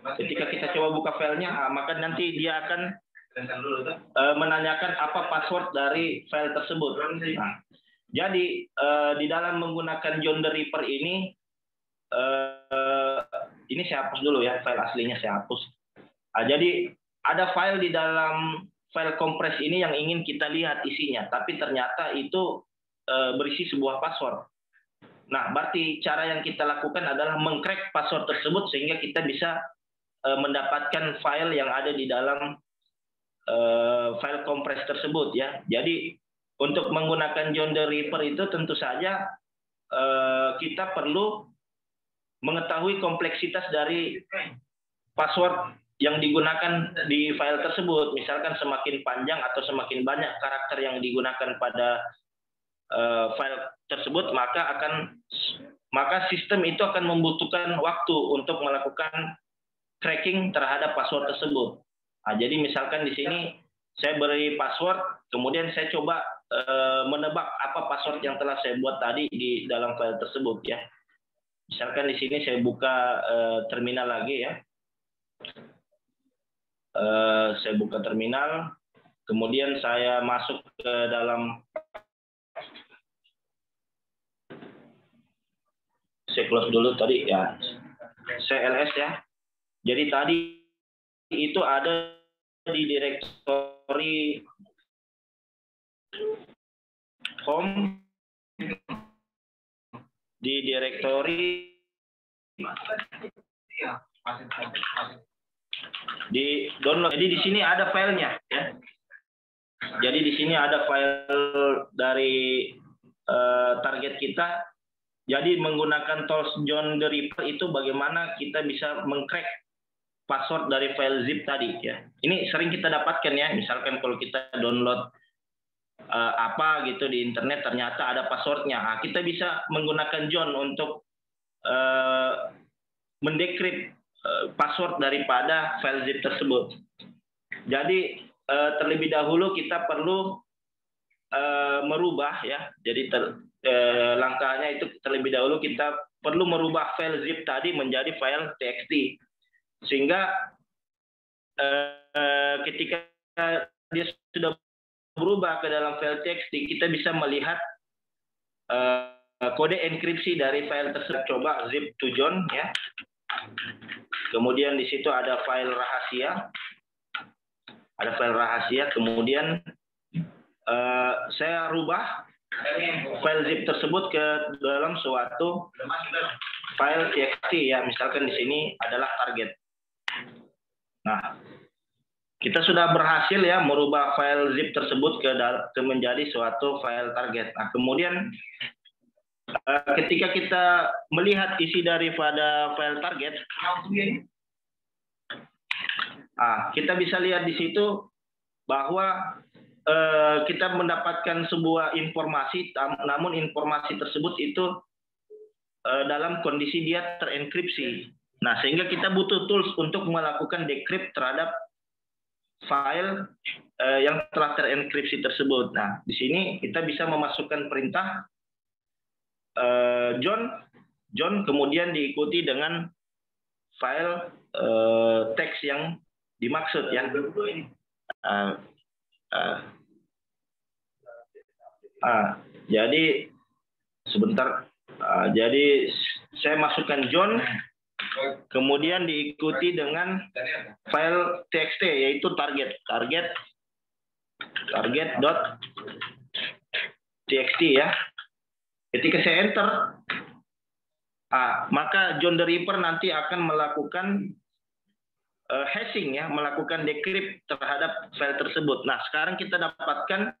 maka nanti dia akan menanyakan apa password dari file tersebut. Nah, jadi di dalam menggunakan John the Ripper ini saya hapus dulu ya, file aslinya saya hapus. Jadi ada file di dalam file kompres ini yang ingin kita lihat isinya, tapi ternyata itu berisi sebuah password. Nah, berarti cara yang kita lakukan adalah mengcrack password tersebut sehingga kita bisa mendapatkan file yang ada di dalam file kompres tersebut ya. Jadi untuk menggunakan John the Ripper itu tentu saja kita perlu mengetahui kompleksitas dari password yang digunakan di file tersebut. Misalkan semakin panjang atau semakin banyak karakter yang digunakan pada file tersebut, maka sistem itu akan membutuhkan waktu untuk melakukan cracking terhadap password tersebut. Jadi misalkan di sini saya beri password, kemudian saya coba menebak apa password yang telah saya buat tadi di dalam file tersebut ya. Misalkan di sini saya buka terminal lagi ya. Saya buka terminal, kemudian saya masuk ke dalam, saya close dulu tadi ya, CLS ya. Jadi tadi itu ada di direktori home, di direktori di download. Jadi di sini ada filenya ya. Jadi di sini ada file dari target kita. Jadi menggunakan tools John the Ripper itu bagaimana kita bisa mengcrack password dari file zip tadi ya. Ini sering kita dapatkan ya. Misalkan kalau kita download apa gitu di internet ternyata ada passwordnya. Nah, kita bisa menggunakan John untuk mendekrypt password daripada file zip tersebut. Jadi terlebih dahulu kita perlu merubah ya. Jadi langkahnya itu terlebih dahulu kita perlu merubah file zip tadi menjadi file txt, sehingga ketika dia sudah berubah ke dalam file txt, kita bisa melihat kode enkripsi dari file tersebut. Coba zip to John ya. Kemudian di situ ada file rahasia. Ada file rahasia. Kemudian saya rubah file zip tersebut ke dalam suatu file txt ya. Misalkan di sini adalah target. Nah, kita sudah berhasil ya merubah file zip tersebut ke menjadi suatu file target. Nah, kemudian ketika kita melihat isi daripada file target, kita bisa lihat di situ bahwa kita mendapatkan sebuah informasi, namun informasi tersebut itu dalam kondisi dia terenkripsi. Nah, sehingga kita butuh tools untuk melakukan decrypt terhadap file yang telah terenkripsi tersebut. Nah, di sini kita bisa memasukkan perintah John kemudian diikuti dengan file teks yang dimaksud ya. Jadi sebentar. Jadi saya masukkan John, kemudian diikuti dengan file txt yaitu target.txt ya. Ketika saya enter, maka John the Ripper nanti akan melakukan hashing ya, melakukan decrypt terhadap file tersebut. Nah, sekarang kita dapatkan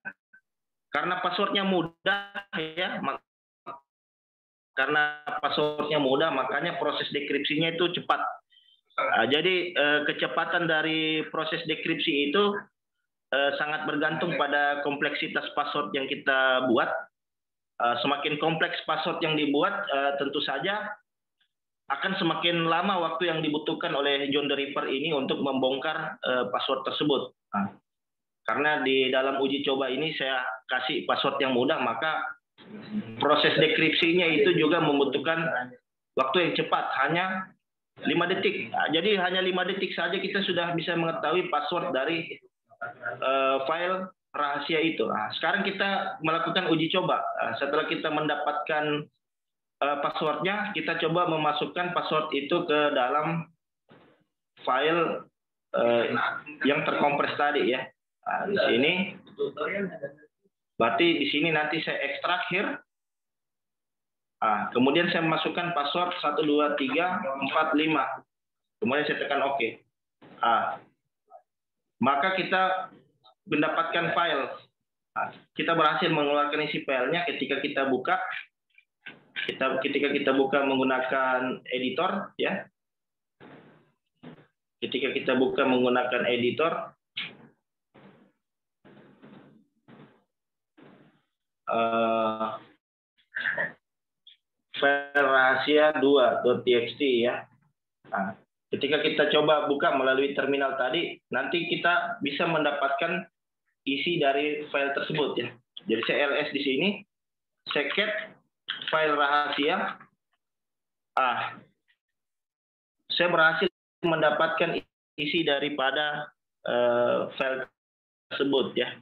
karena passwordnya mudah ya, makanya proses dekripsinya itu cepat. Jadi kecepatan dari proses dekripsi itu sangat bergantung pada kompleksitas password yang kita buat. Semakin kompleks password yang dibuat, tentu saja akan semakin lama waktu yang dibutuhkan oleh John the Ripper ini untuk membongkar password tersebut. Karena di dalam uji coba ini saya kasih password yang mudah, maka proses dekripsinya itu juga membutuhkan waktu yang cepat, hanya 5 detik. Jadi hanya 5 detik saja kita sudah bisa mengetahui password dari file rahasia itu. Sekarang kita melakukan uji coba. Setelah kita mendapatkan passwordnya, kita coba memasukkan password itu ke dalam file yang terkompres tadi ya. Di sini, berarti di sini nanti saya ekstrak here. Kemudian saya masukkan password 12345. Kemudian saya tekan OK. Maka kita mendapatkan file. Kita berhasil mengeluarkan isi filenya ketika kita buka. Ketika kita buka menggunakan editor, ya. Ketika kita buka menggunakan editor, file rahasia 2.txt ya. Ketika kita coba buka melalui terminal tadi, nanti kita bisa mendapatkan isi dari file tersebut ya. Jadi saya ls di sini, saya cat file rahasia. Saya berhasil mendapatkan isi daripada file tersebut ya.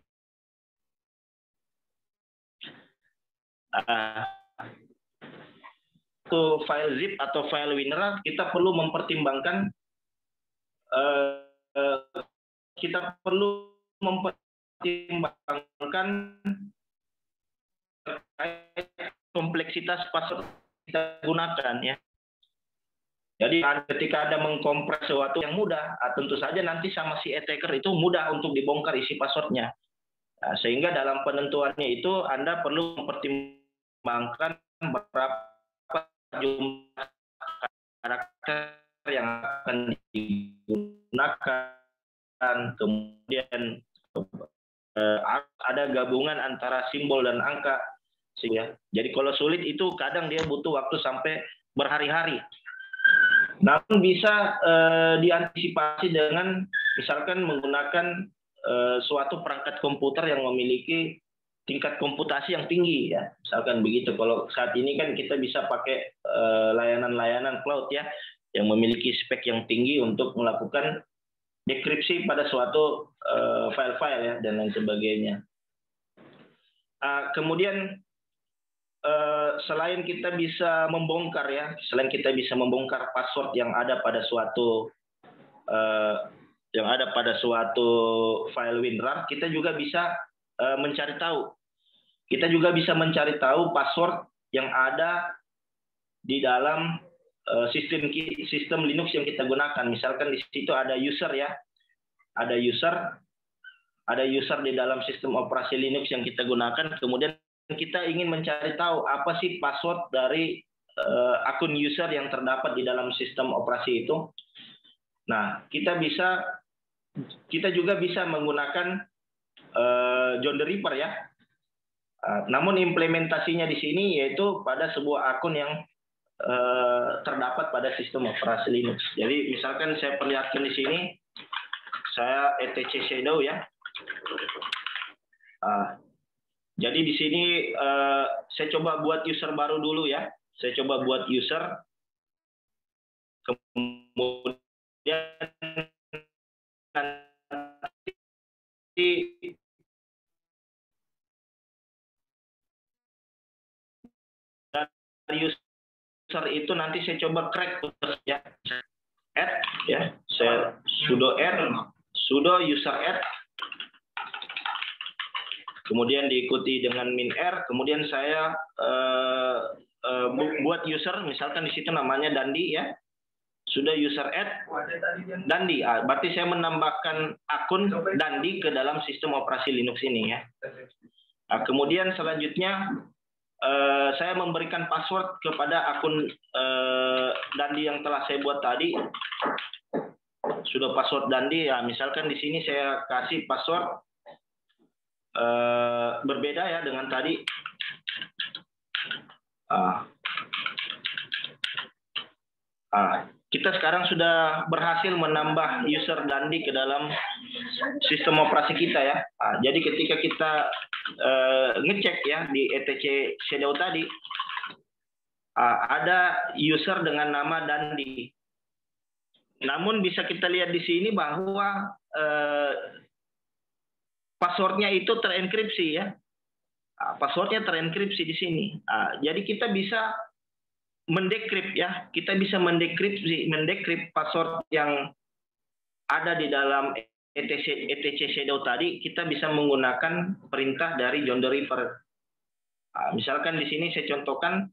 Itu file zip atau file winrar, kita perlu mempertimbangkan kompleksitas password kita gunakan ya. Jadi ketika ada mengkompres sesuatu yang mudah, tentu saja nanti sama si attacker itu mudah untuk dibongkar isi passwordnya. Sehingga dalam penentuannya itu Anda perlu mempertimbangkan berapa jumlah karakter yang akan digunakan, kemudian ada gabungan antara simbol dan angka. Jadi kalau sulit itu kadang dia butuh waktu sampai berhari-hari. Namun bisa diantisipasi dengan misalkan menggunakan suatu perangkat komputer yang memiliki tingkat komputasi yang tinggi ya, misalkan begitu. Kalau saat ini kan kita bisa pakai layanan-layanan cloud ya, yang memiliki spek yang tinggi untuk melakukan dekripsi pada suatu file-file ya dan lain sebagainya. Kemudian selain kita bisa membongkar ya, selain kita bisa membongkar password yang ada pada suatu file WinRAR, kita juga bisa mencari tahu. Kita juga bisa mencari tahu password yang ada di dalam sistem Linux yang kita gunakan. Misalkan di situ ada user ya, ada user di dalam sistem operasi Linux yang kita gunakan. Kemudian kita ingin mencari tahu apa sih password dari akun user yang terdapat di dalam sistem operasi itu. Nah, kita juga bisa menggunakan John the Ripper ya. Namun implementasinya di sini yaitu pada sebuah akun yang terdapat pada sistem operasi Linux. Jadi misalkan saya perlihatkan di sini, saya etc shadow ya. Jadi di sini saya coba buat user baru dulu ya. Saya coba buat user. Kemudian nanti dari user itu nanti saya coba crack ya. Add ya. Saya sudo user add. Kemudian diikuti dengan -r, kemudian saya buat user, misalkan di situ namanya Dandi ya, sudah user add Dandi, berarti saya menambahkan akun Dandi ke dalam sistem operasi Linux ini ya. Kemudian selanjutnya saya memberikan password kepada akun Dandi yang telah saya buat tadi, sudah password Dandi ya, misalkan di sini saya kasih password berbeda ya dengan tadi. Kita sekarang sudah berhasil menambah user Dandi ke dalam sistem operasi kita ya. Jadi ketika kita ngecek ya di etc shadow tadi, ada user dengan nama Dandi. Namun bisa kita lihat di sini bahwa passwordnya itu terenkripsi ya. Passwordnya terenkripsi di sini. Jadi kita bisa mendekrip ya. Kita bisa mendekrip password yang ada di dalam etc shadow tadi. Kita bisa menggunakan perintah dari John the Ripper. Misalkan di sini saya contohkan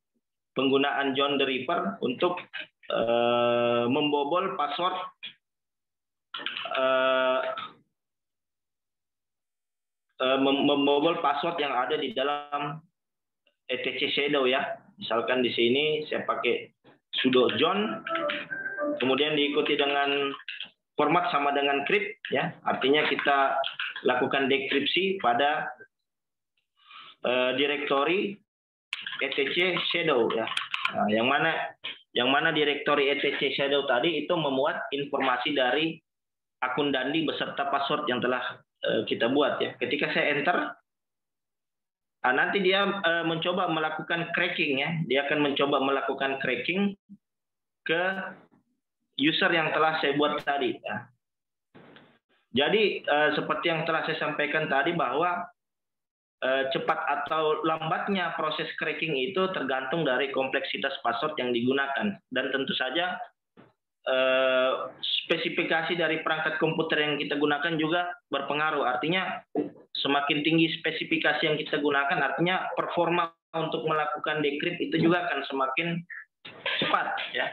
penggunaan John the Ripper untuk membobol password yang ada di dalam etc shadow ya. Misalkan di sini saya pakai sudo John, kemudian diikuti dengan format sama dengan crypt ya. Artinya kita lakukan dekripsi pada direktori etc shadow ya. Yang mana direktori etc shadow tadi itu memuat informasi dari akun Dandi beserta password yang telah kita buat ya. Ketika saya enter, Nanti dia mencoba melakukan cracking ya. Dia akan mencoba melakukan cracking ke user yang telah saya buat tadi. Ya. Jadi seperti yang telah saya sampaikan tadi bahwa cepat atau lambatnya proses cracking itu tergantung dari kompleksitas password yang digunakan. Dan tentu saja spesifikasi dari perangkat komputer yang kita gunakan juga berpengaruh. Artinya semakin tinggi spesifikasi yang kita gunakan, artinya performa untuk melakukan decrypt itu juga akan semakin cepat ya.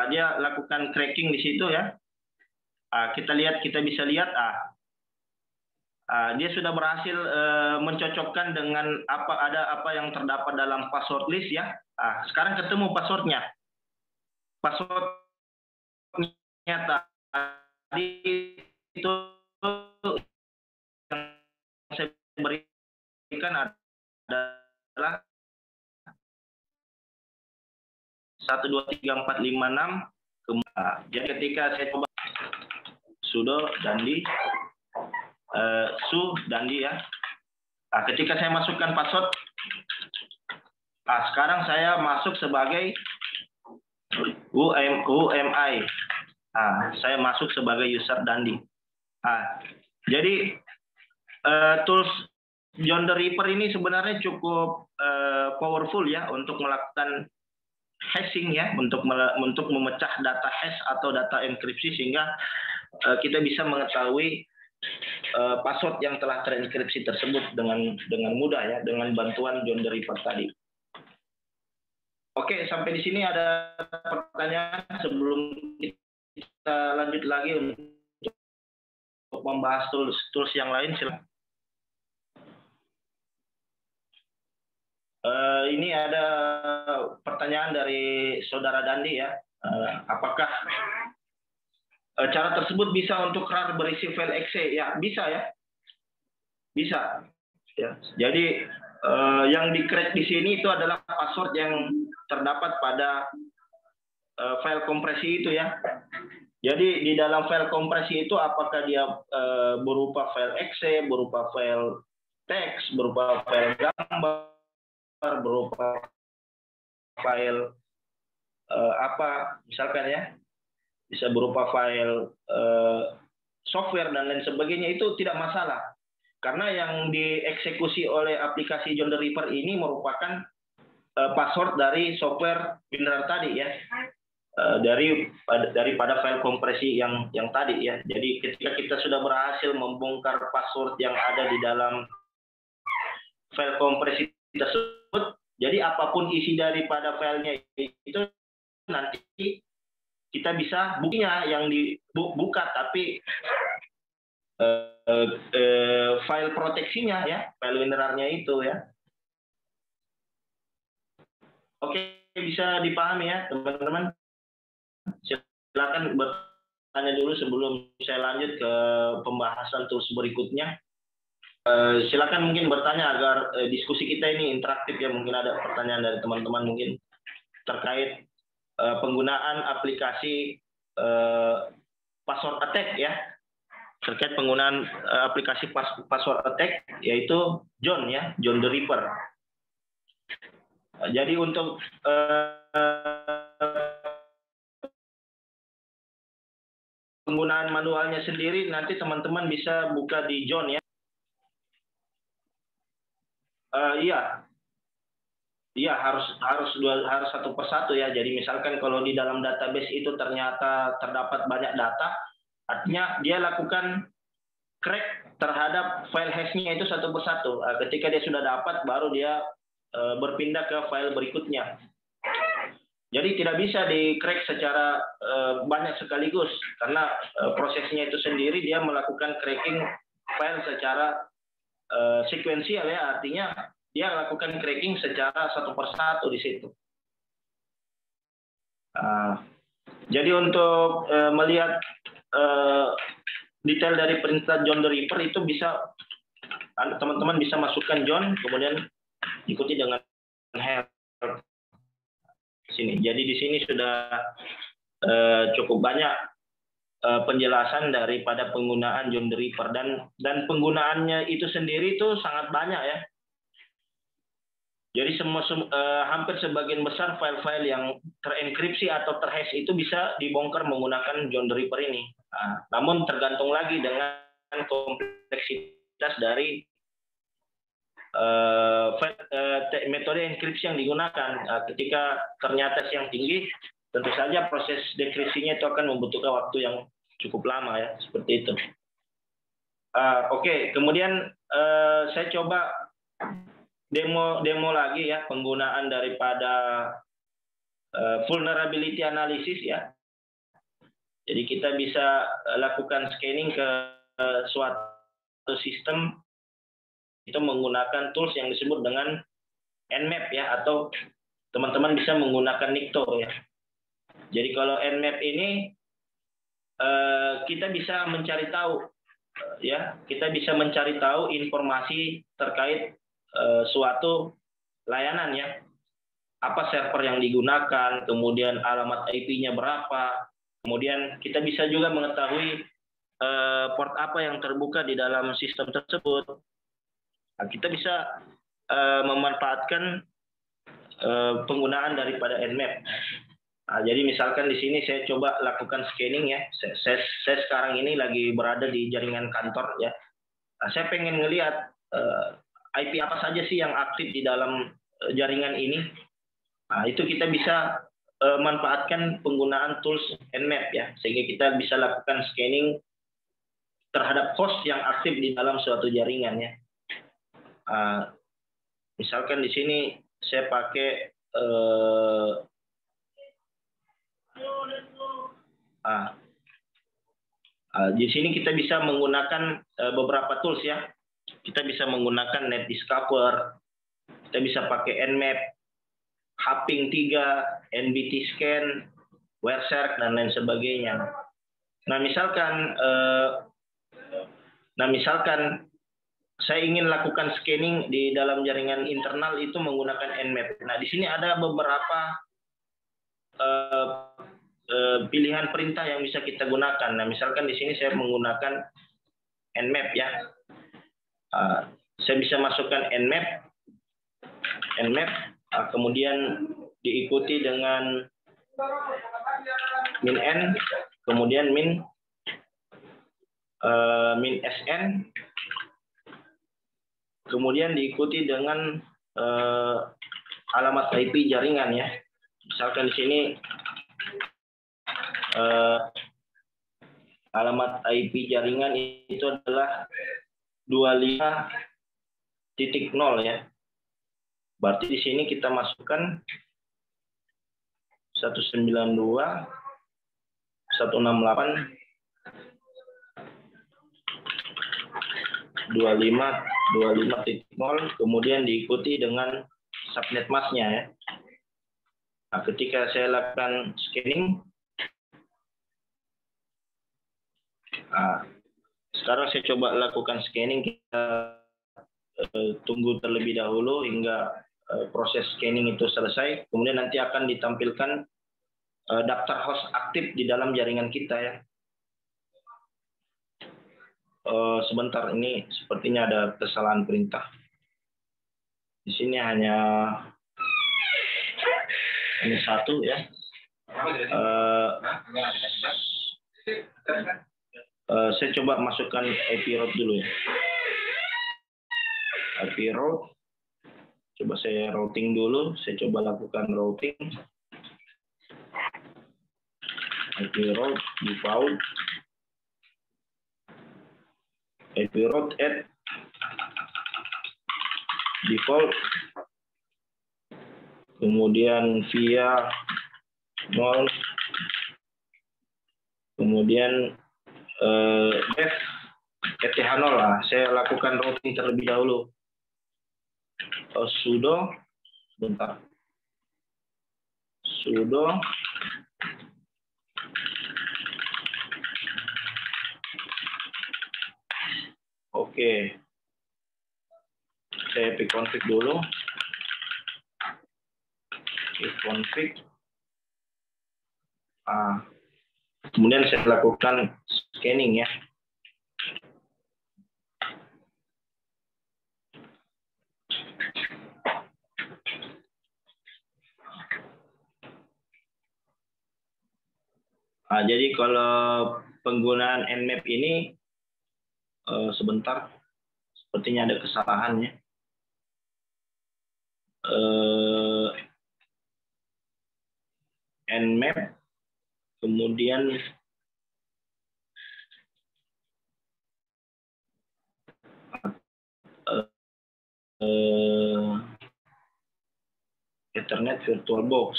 Dia lakukan cracking di situ ya. Kita bisa lihat dia sudah berhasil mencocoknya dengan apa yang terdapat dalam password list ya. Sekarang ketemu passwordnya. Passwordnya tadi itu yang saya berikan adalah 123456. Jadi ketika saya coba sudo dandi dandi ya. Ketika saya masukkan password, sekarang saya masuk sebagai UMI. Saya masuk sebagai user dandi. Jadi tools John the Ripper ini sebenarnya cukup powerful ya untuk melakukan hashing ya, untuk memecah data hash atau data enkripsi sehingga kita bisa mengetahui password yang telah terenkripsi tersebut dengan mudah ya, dengan bantuan John the Ripper tadi. Oke, sampai di sini ada pertanyaan sebelum kita lanjut lagi untuk membahas tools yang lain. Silakan. Ini ada pertanyaan dari saudara Dandi ya. Apakah cara tersebut bisa untuk RAR berisi file exe? Ya, bisa ya. Bisa. Ya. Jadi yang di-crack di sini itu adalah password yang terdapat pada file kompresi itu ya. Jadi di dalam file kompresi itu apakah dia berupa file exe, berupa file teks, berupa file gambar, berupa file misalkan ya, bisa berupa file software dan lain sebagainya, itu tidak masalah. Karena yang dieksekusi oleh aplikasi John the Ripper ini merupakan password dari software WinRAR tadi ya, daripada file kompresi yang tadi ya. Jadi ketika kita sudah berhasil membongkar password yang ada di dalam file kompresi tersebut, jadi apapun isi daripada filenya itu nanti kita bisa buktinya yang dibuka, tapi file proteksinya ya, file WinRAR-nya itu ya. Oke, bisa dipahami ya teman-teman. Silakan bertanya dulu sebelum saya lanjut ke pembahasan tools berikutnya. Silakan mungkin bertanya agar diskusi kita ini interaktif ya. Mungkin ada pertanyaan dari teman-teman mungkin terkait penggunaan aplikasi password attack ya. Terkait penggunaan aplikasi password attack, yaitu John ya, John the Ripper. Jadi untuk penggunaan manualnya sendiri nanti teman-teman bisa buka di John ya. Iya harus satu persatu ya. Jadi misalkan kalau di dalam database itu ternyata terdapat banyak data, artinya dia lakukan crack terhadap file hash-nya itu satu persatu. Ketika dia sudah dapat, baru dia berpindah ke file berikutnya. Jadi tidak bisa di-crack secara banyak sekaligus, karena prosesnya itu sendiri dia melakukan cracking file secara sekuensial ya, artinya dia lakukan cracking secara satu persatu di situ. Jadi untuk melihat detail dari perintah John the Ripper itu bisa teman-teman bisa masukkan John, kemudian ikuti dengan help sini. Jadi di sini sudah cukup banyak penjelasan daripada penggunaan John Reaper dan penggunaannya itu sendiri itu sangat banyak ya. Jadi hampir sebagian besar file-file yang terenkripsi atau terhash itu bisa dibongkar menggunakan John Reaper ini. Nah, namun tergantung lagi dengan kompleksitas dari metode enkripsi yang digunakan. Ketika ternyata yang tinggi, tentu saja proses dekripsinya itu akan membutuhkan waktu yang cukup lama ya, seperti itu. Oke, kemudian saya coba demo lagi ya penggunaan daripada vulnerability analysis ya. Jadi kita bisa lakukan scanning ke suatu sistem itu menggunakan tools yang disebut dengan Nmap ya, atau teman-teman bisa menggunakan Nikto ya. Jadi kalau Nmap ini kita bisa mencari tahu ya, kita bisa mencari tahu informasi terkait suatu layanan ya. Apa server yang digunakan, kemudian alamat IP-nya berapa, kemudian kita bisa juga mengetahui port apa yang terbuka di dalam sistem tersebut. Nah, kita bisa memanfaatkan penggunaan daripada Nmap. Nah, jadi misalkan di sini saya coba lakukan scanning ya. Saya sekarang ini lagi berada di jaringan kantor ya. Nah, saya pengen ngelihat IP apa saja sih yang aktif di dalam jaringan ini. Nah, itu kita bisa manfaatkan penggunaan tools Nmap ya, sehingga kita bisa lakukan scanning terhadap host yang aktif di dalam suatu jaringan ya. Misalkan di sini saya pakai di sini kita bisa menggunakan beberapa tools ya. Kita bisa menggunakan NetDiscover, kita bisa pakai Nmap, Hopping 3, NBT Scan, Wireshark dan lain sebagainya. Nah misalkan saya ingin lakukan scanning di dalam jaringan internal itu menggunakan Nmap. Nah, di sini ada beberapa pilihan perintah yang bisa kita gunakan. Nah, misalkan di sini saya menggunakan Nmap ya. Saya bisa masukkan Nmap, kemudian diikuti dengan min N, kemudian min SN, kemudian diikuti dengan alamat IP jaringan ya. Misalkan di sini alamat IP jaringan itu adalah 25.0 ya. Berarti di sini kita masukkan 192.168.25.0, kemudian diikuti dengan subnet masknya ya. Nah, ketika saya lakukan scanning, sekarang saya coba lakukan scanning. Kita tunggu terlebih dahulu hingga proses scanning itu selesai. Kemudian nanti akan ditampilkan daftar host aktif di dalam jaringan kita ya. Sebentar, ini sepertinya ada kesalahan perintah. Di sini hanya satu ya. Saya coba masukkan IP route dulu ya. IP route. Coba saya routing dulu. Saya coba lakukan routing. IP route default. IP route at default. Kemudian via 0, kemudian def ETH0 lah. Saya lakukan routing terlebih dahulu. Sudo, bentar. Sudo oke. Saya config dulu. Config. Kemudian saya lakukan scanning ya. Nah, jadi kalau penggunaan Nmap ini sebentar, sepertinya ada kesalahannya. Nmap, kemudian Ethernet VirtualBox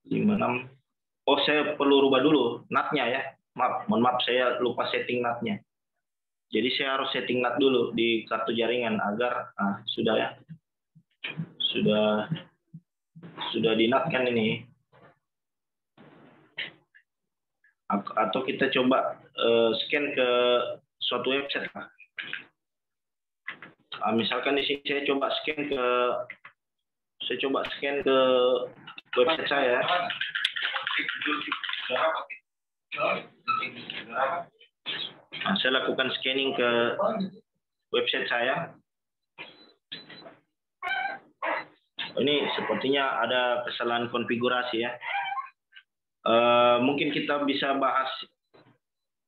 56. Oh, saya perlu rubah dulu NAT-nya ya. Mohon maaf, saya lupa setting NAT-nya. Jadi saya harus setting NAT dulu di kartu jaringan agar sudah ya. Sudah di NAT kan ini. Atau kita coba scan ke suatu website lah. Misalkan di sini saya coba scan ke website saya. Nah, saya lakukan scanning ke website saya. Ini sepertinya ada kesalahan konfigurasi ya. Mungkin kita bisa bahas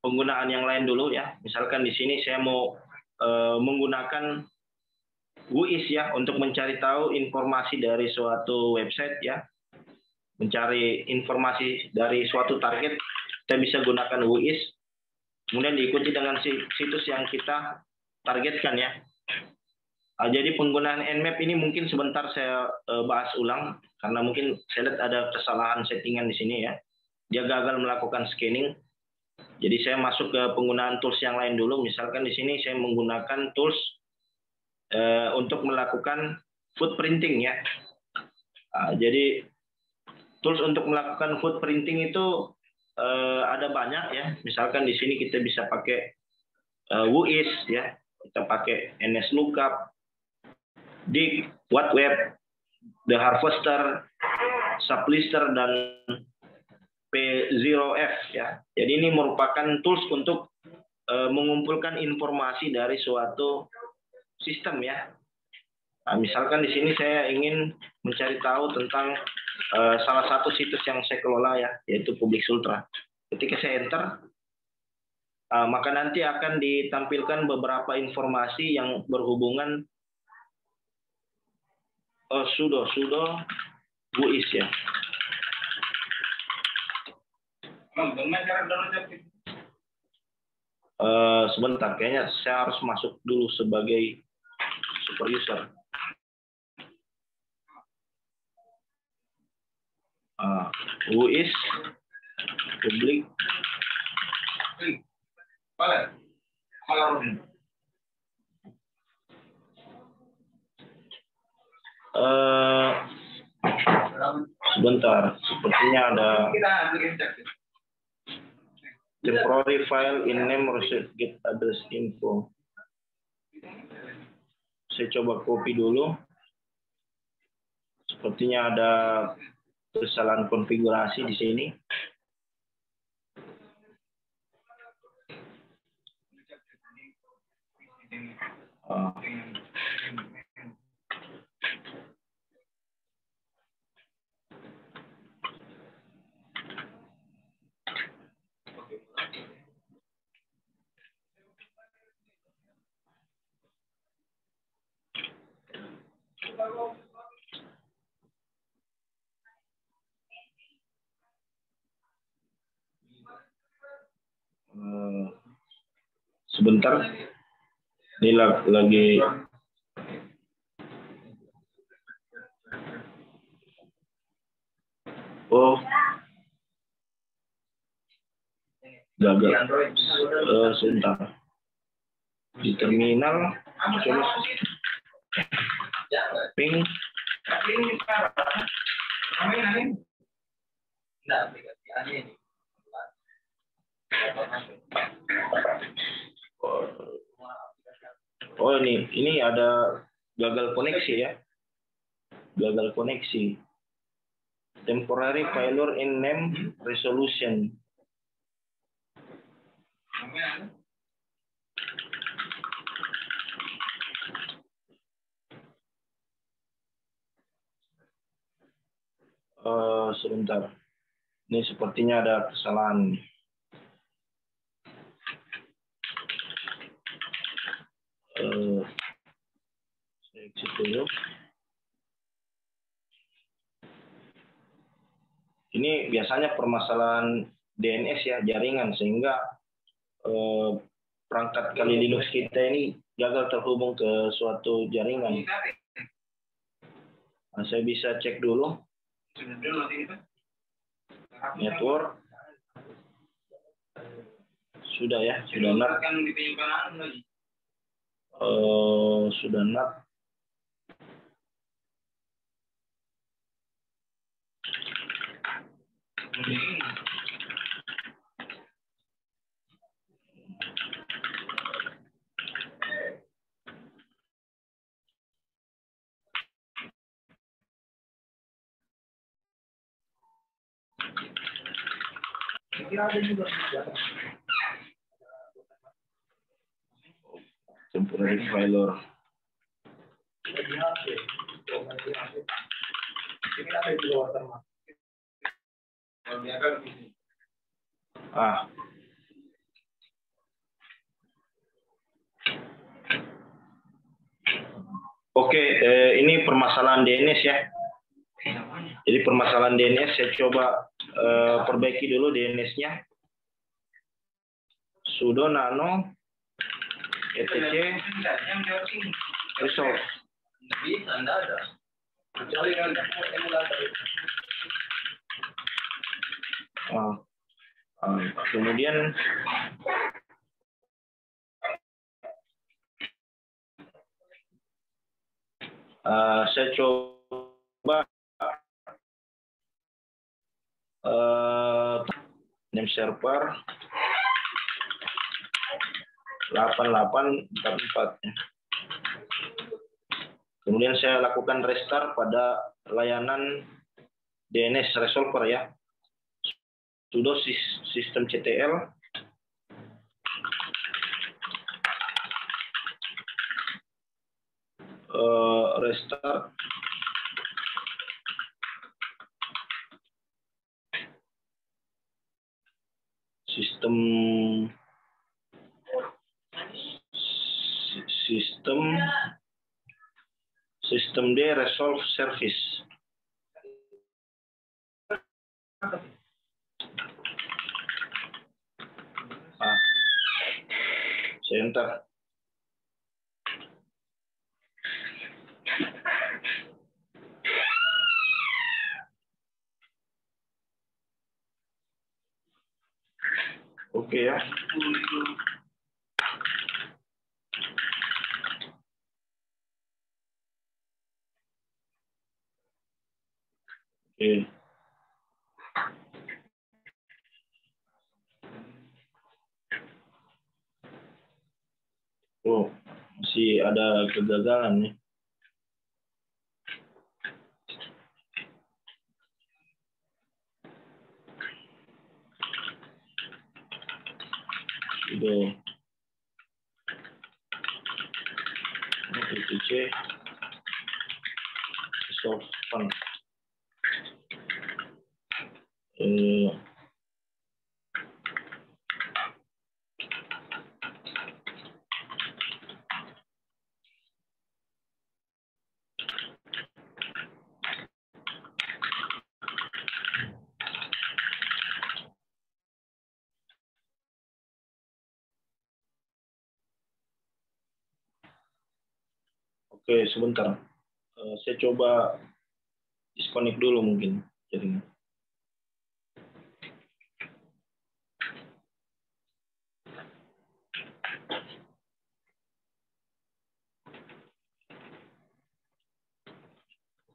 penggunaan yang lain dulu ya. Misalkan di sini saya mau menggunakan WHOIS ya untuk mencari tahu informasi dari suatu website ya. Mencari informasi dari suatu target, kita bisa gunakan WHOIS. Kemudian diikuti dengan situs yang kita targetkan ya. Jadi penggunaan Nmap ini mungkin sebentar saya bahas ulang karena mungkin saya lihat ada kesalahan settingan di sini ya. Dia gagal melakukan scanning. Jadi saya masuk ke penggunaan tools yang lain dulu. Misalkan di sini saya menggunakan tools untuk melakukan footprinting ya. Jadi tools untuk melakukan footprinting itu ada banyak ya. Misalkan di sini kita bisa pakai WHOIS ya, kita pakai NSLOOKUP, Dig, WhatWeb, The Harvester, Sublister, dan P0F ya. Jadi ini merupakan tools untuk mengumpulkan informasi dari suatu sistem ya. Nah, misalkan di sini saya ingin mencari tahu tentang salah satu situs yang saya kelola ya, yaitu Public Ultra. Ketika saya enter, maka nanti akan ditampilkan beberapa informasi yang berhubungan sudo WHOIS ya. Sebentar, kayaknya saya harus masuk dulu sebagai super user. WHOIS public sebentar, sepertinya ada temporary file in name reset get address info. Saya coba copy dulu. Sepertinya ada kesalahan konfigurasi di sini. Sebentar, ini lagi gagal. Sebentar, di terminal coba ping. Oh, ini ada gagal koneksi ya. Gagal koneksi. Temporary failure in name resolution. Sebentar. Ini sepertinya ada kesalahan. Saya exit dulu. Ini biasanya permasalahan DNS ya, jaringan, sehingga perangkat Kali Linux kita ini gagal terhubung ke suatu jaringan. Nah, saya bisa cek dulu. Network. Sudah ya, sudah NAT. Sudah NAT. Temporary failure. Oke, ini permasalahan DNS ya. Jadi permasalahan DNS saya coba perbaiki dulu DNS-nya. Sudo nano etc resolve. Kemudian saya coba name server 8844. Kemudian saya lakukan restart pada layanan DNS resolver ya. Sudo systemctl restart system D resolve service. Saya enter. Oke ya. Oke. Oh, masih ada kegagalan nih. Sudah. etc resolve fund. Oke, sebentar. Saya coba disconnect dulu mungkin jaringan.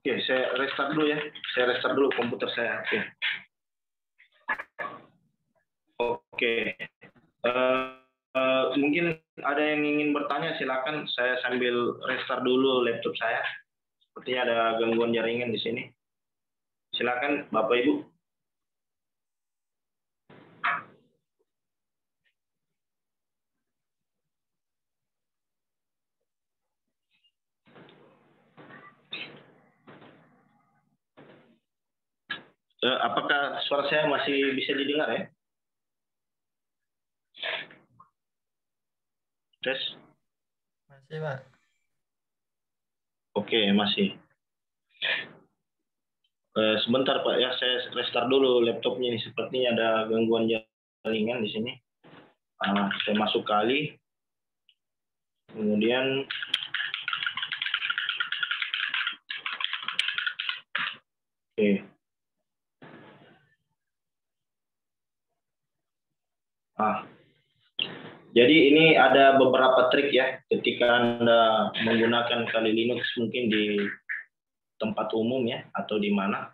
Oke, saya restart dulu ya. Saya restart dulu komputer saya. Oke. Mungkin ada yang ingin bertanya, silakan. Saya sambil restart dulu laptop saya. Sepertinya ada gangguan jaringan di sini. Silakan Bapak Ibu. Apakah suara saya masih bisa didengar ya? Tes? Masih, Pak. Oke, masih. Sebentar Pak ya, saya restart dulu laptopnya ini. Sepertinya ada gangguan jaringan di sini. Saya masuk kali. Kemudian oke. Jadi ini ada beberapa trik ya ketika Anda menggunakan Kali Linux mungkin di tempat umum ya atau di mana.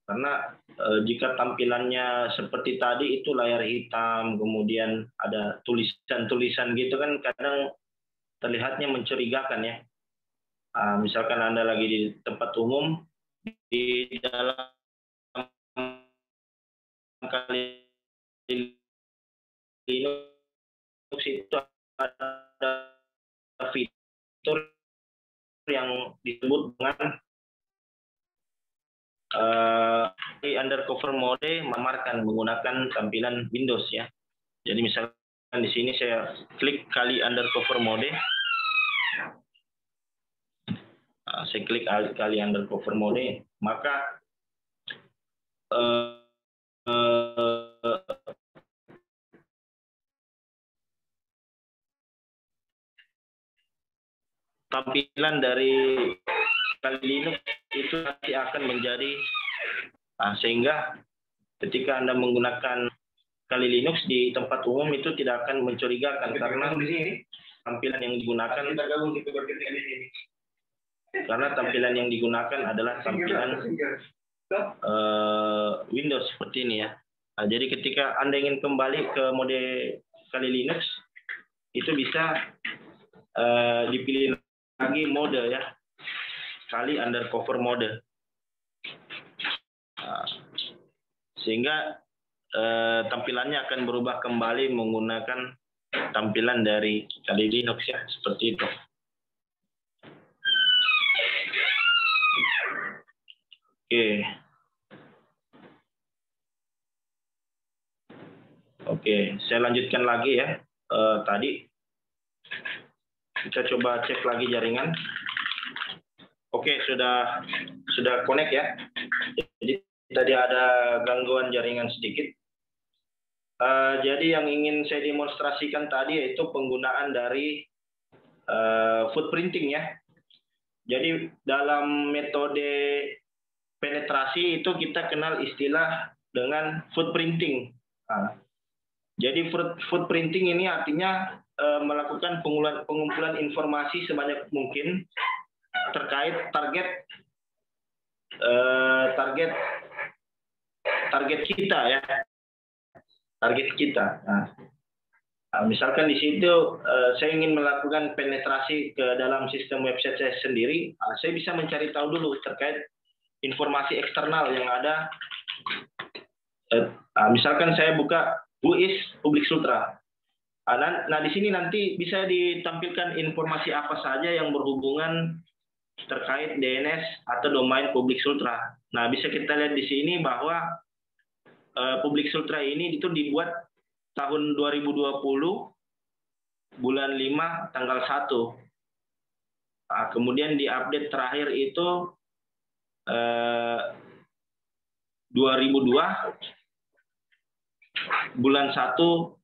Karena jika tampilannya seperti tadi itu layar hitam, kemudian ada tulisan-tulisan gitu kan kadang terlihatnya mencurigakan ya. Misalkan Anda lagi di tempat umum, di dalam Kali Linux itu ada fitur yang disebut dengan undercover mode memarkan menggunakan tampilan Windows ya. Jadi misalkan di sini saya klik Kali undercover mode, saya klik Kali undercover mode, maka tampilan dari Kali Linux itu nanti akan menjadi sehingga ketika Anda menggunakan Kali Linux di tempat umum itu tidak akan mencurigakan karena tampilan yang digunakan adalah tampilan Windows seperti ini ya. Jadi ketika Anda ingin kembali ke mode Kali Linux itu bisa dipilih lagi mode ya, Kali undercover mode, sehingga tampilannya akan berubah kembali menggunakan tampilan dari Kali Linux ya, seperti itu. Oke, saya lanjutkan lagi ya. Tadi kita coba cek lagi jaringan. Oke, sudah connect ya. Jadi tadi ada gangguan jaringan sedikit. Jadi yang ingin saya demonstrasikan tadi yaitu penggunaan dari footprinting ya. Jadi dalam metode penetrasi itu kita kenal istilah dengan footprinting. Jadi footprinting ini artinya melakukan pengumpulan informasi sebanyak mungkin terkait target kita ya, target kita. Misalkan di situ saya ingin melakukan penetrasi ke dalam sistem website saya sendiri, saya bisa mencari tahu dulu terkait informasi eksternal yang ada. Misalkan saya buka UIS Public Sultra. Nah di sini nanti bisa ditampilkan informasi apa saja yang berhubungan terkait DNS atau domain Public Sultra. Nah bisa kita lihat di sini bahwa Public Sultra ini itu dibuat tahun 2020 bulan 5 tanggal 1. Kemudian diupdate terakhir itu 2002 bulan 1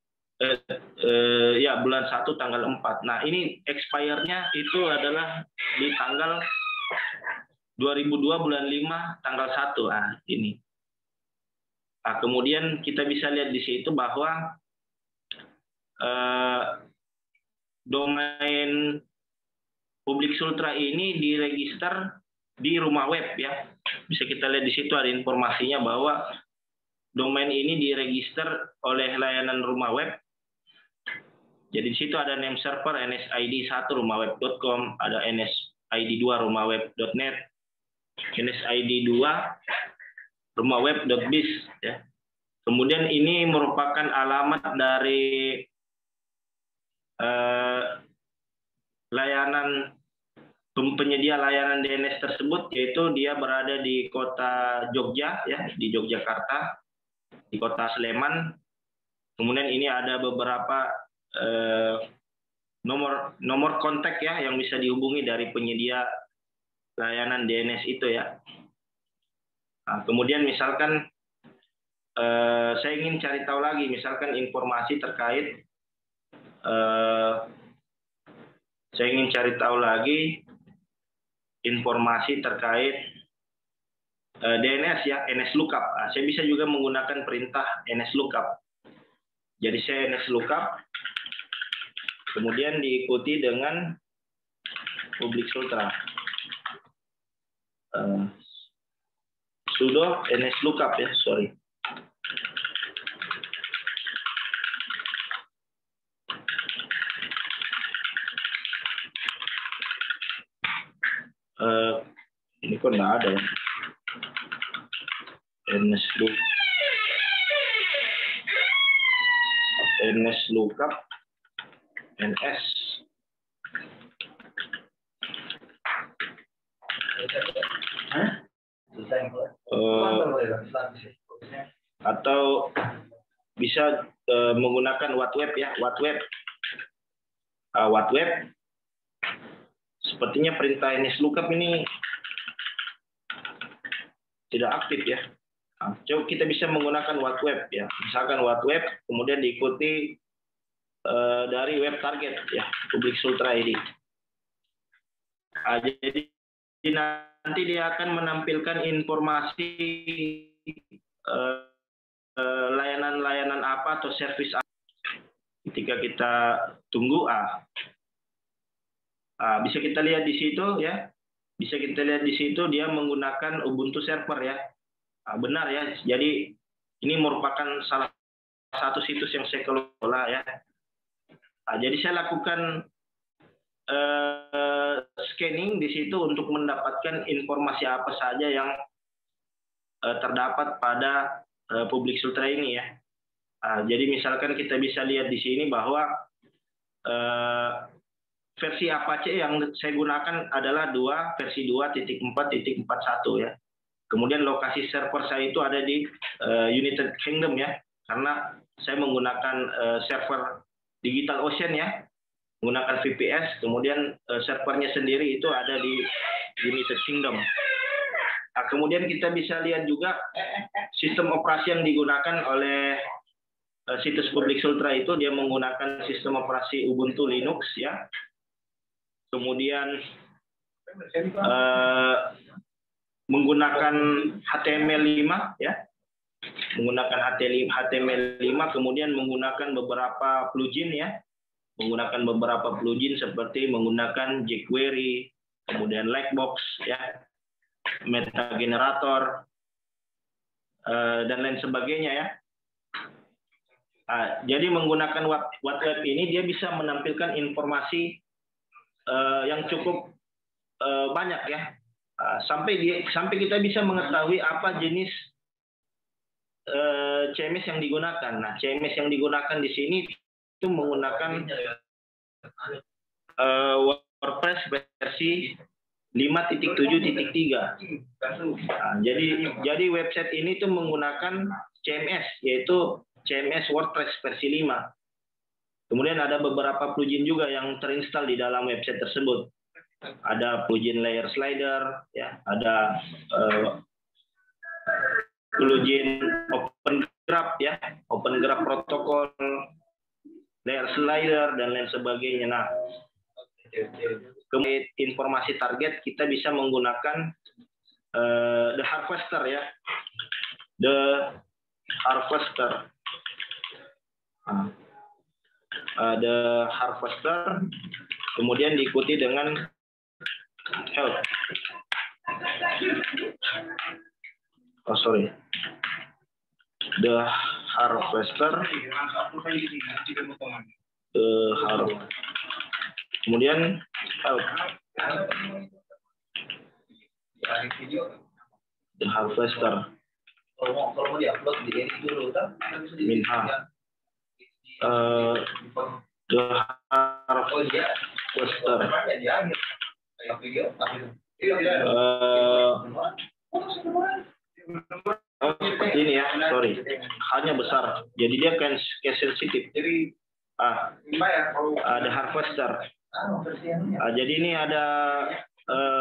bulan 1 tanggal 4. Nah, ini expire-nya itu adalah di tanggal 2002 bulan 5 tanggal 1. Ini. Kemudian kita bisa lihat di situ bahwa domain Public Sultra ini diregister di rumah web ya. Bisa kita lihat di situ ada informasinya bahwa domain ini diregister oleh layanan rumah web. Jadi di situ ada name server NSID 1 rumahweb.com, ada NSID 2 rumahweb.net, NSID 2 rumahweb.biz ya. Kemudian ini merupakan alamat dari layanan penyedia layanan DNS tersebut, yaitu dia berada di kota Jogja ya, di Yogyakarta, di kota Sleman. Kemudian ini ada beberapa nomor kontak ya yang bisa dihubungi dari penyedia layanan DNS itu ya. Nah, kemudian misalkan saya ingin cari tahu lagi, misalkan informasi terkait, saya ingin cari tahu lagi informasi terkait DNS ya, NSLookup. Nah, saya bisa juga menggunakan perintah NSLookup. Jadi saya NSLookup, kemudian diikuti dengan Public Ultra. Sudo NSLookup ya, sorry. Ini kok nggak ada ya. NSLookup NS. Atau bisa menggunakan WhatWeb ya, WhatWeb. WhatWeb. Sepertinya perintah NSLookup ini tidak aktif ya. Nah, coba kita bisa menggunakan WhatWeb ya. Misalkan WhatWeb, kemudian diikuti dari web target ya, Public Ultra ID. Jadi nanti dia akan menampilkan informasi layanan-layanan apa atau service apa. Ketika kita tunggu bisa kita lihat di situ ya. Bisa kita lihat di situ dia menggunakan Ubuntu server ya. Benar ya. Jadi ini merupakan salah satu situs yang saya kelola ya. Jadi saya lakukan scanning di situ untuk mendapatkan informasi apa saja yang terdapat pada Public Ultra ini ya. Jadi misalkan kita bisa lihat di sini bahwa versi Apache yang saya gunakan adalah versi 2.4.41 ya. Kemudian lokasi server saya itu ada di United Kingdom ya, karena saya menggunakan server DigitalOcean ya, menggunakan VPS. Kemudian servernya sendiri itu ada di United Kingdom. Nah, kemudian kita bisa lihat juga sistem operasi yang digunakan oleh situs Public Ultra itu, dia menggunakan sistem operasi Ubuntu Linux ya. Kemudian menggunakan HTML5 ya, menggunakan HTML5, kemudian menggunakan beberapa plugin ya, menggunakan beberapa plugin seperti menggunakan jQuery, kemudian Lightbox ya, Meta Generator dan lain sebagainya ya. Jadi menggunakan WhatWeb ini dia bisa menampilkan informasi yang cukup banyak ya, sampai kita bisa mengetahui apa jenis CMS yang digunakan. Nah, CMS yang digunakan di sini itu menggunakan WordPress versi 5.7.3. Jadi website ini tuh menggunakan CMS, yaitu CMS WordPress versi 5. Kemudian ada beberapa plugin juga yang terinstall di dalam website tersebut. Ada plugin layer slider, ya, ada plugin Open Graph, ya, Open Graph protokol, layer slider dan lain sebagainya. Nah, kemudian informasi target kita bisa menggunakan The Harvester, ya, The Harvester. The Harvester, kemudian diikuti dengan help. Oh sorry, The Harvester, kemudian help. The Harvester. Minha. The Harvester. Seperti ini ya, sorry. Hanya besar. Jadi dia kayak sensitif. The Harvester. Jadi ini ada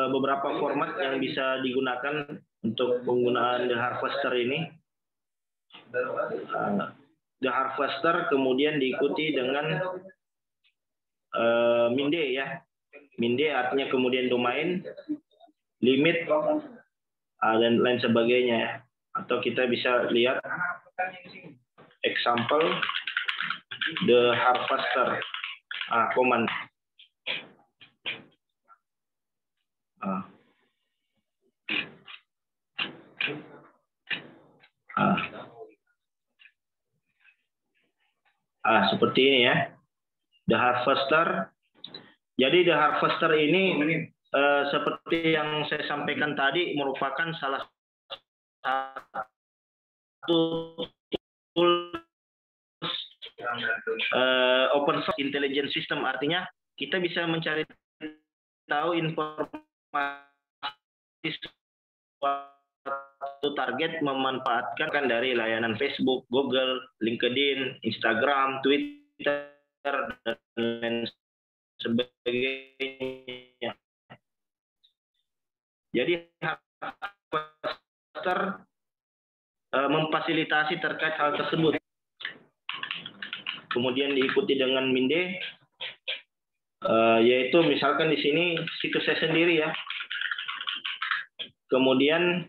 beberapa format yang bisa digunakan untuk penggunaan The Harvester ini. The Harvester kemudian diikuti dengan Minde ya. Minde artinya kemudian domain, limit, dan lain sebagainya. Atau kita bisa lihat example The Harvester command. Seperti ini ya. The Harvester. Jadi The Harvester ini seperti yang saya sampaikan tadi merupakan salah satu tools open source intelligence system, artinya kita bisa mencari tahu informasi suatu target memanfaatkan kan dari layanan Facebook, Google, LinkedIn, Instagram, Twitter, dan lain sebagainya. Jadi Harvester memfasilitasi terkait hal tersebut. Kemudian diikuti dengan Minde, yaitu misalkan di sini situs saya sendiri ya. Kemudian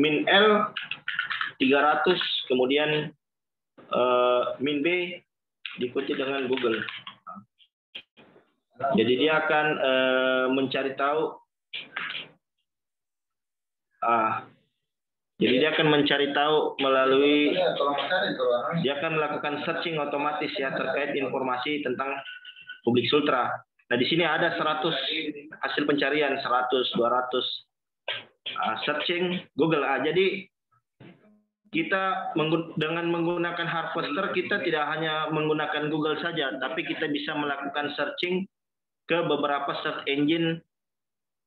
min L 300, kemudian min B diikuti dengan Google. Jadi dia akan mencari tahu. Jadi dia akan mencari tahu melalui, dia akan melakukan searching otomatis ya terkait informasi tentang Publik Sultra. Nah di sini ada 100 hasil pencarian, 100, 200 searching Google. Jadi kita dengan menggunakan Harvester kita tidak hanya menggunakan Google saja, tapi kita bisa melakukan searching ke beberapa search engine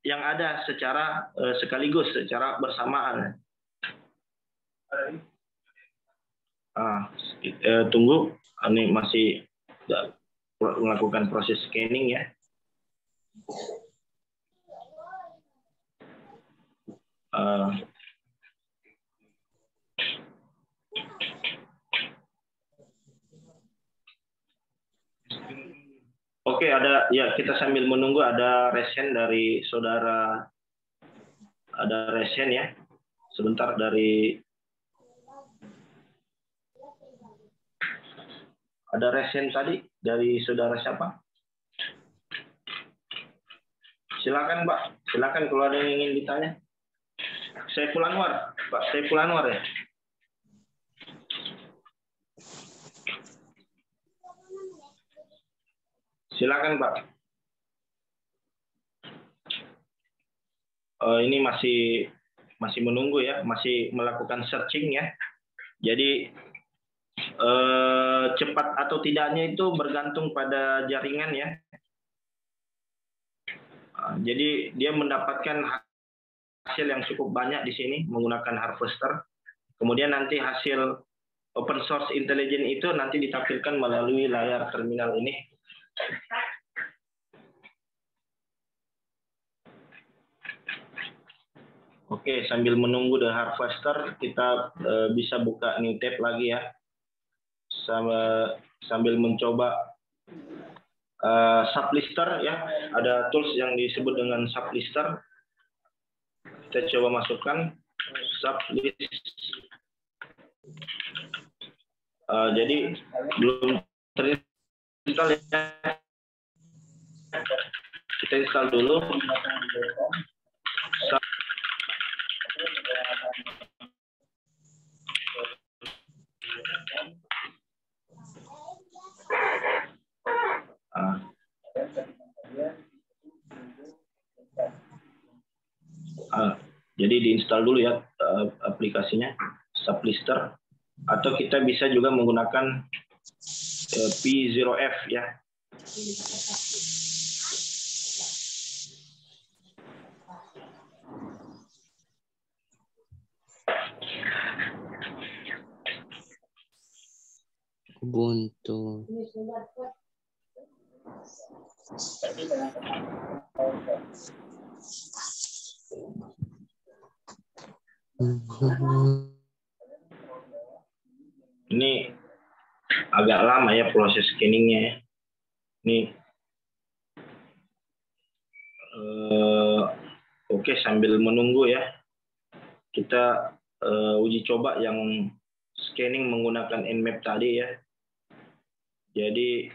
yang ada secara sekaligus, secara bersamaan. Tunggu, ini masih melakukan proses scanning ya. Oke, ada ya, kita sambil menunggu ada resen dari saudara, ada resen ya. Sebentar dari ada resen tadi dari saudara siapa? Silakan Pak, silakan kalau ada yang ingin ditanya. Saiful Anwar, Pak Saiful Anwar ya. Silakan Pak. Ini masih menunggu ya, masih melakukan searching ya. Jadi cepat atau tidaknya itu bergantung pada jaringan ya. Jadi dia mendapatkan hasil yang cukup banyak di sini menggunakan Harvester. Kemudian nanti hasil open source intelligence itu nanti ditampilkan melalui layar terminal ini. Oke, sambil menunggu The Harvester, kita bisa buka new tab lagi ya. Sambil mencoba sublister ya. Ada tools yang disebut dengan sublister. Kita coba masukkan sublist. Jadi belum terinstall ya. Kita install dulu. Jadi diinstal dulu ya aplikasinya Sublister, atau kita bisa juga menggunakan P0F ya. Ubuntu. Ini agak lama ya proses scanningnya ya. Ini oke, sambil menunggu ya, kita uji coba yang scanning menggunakan Nmap tadi ya. Jadi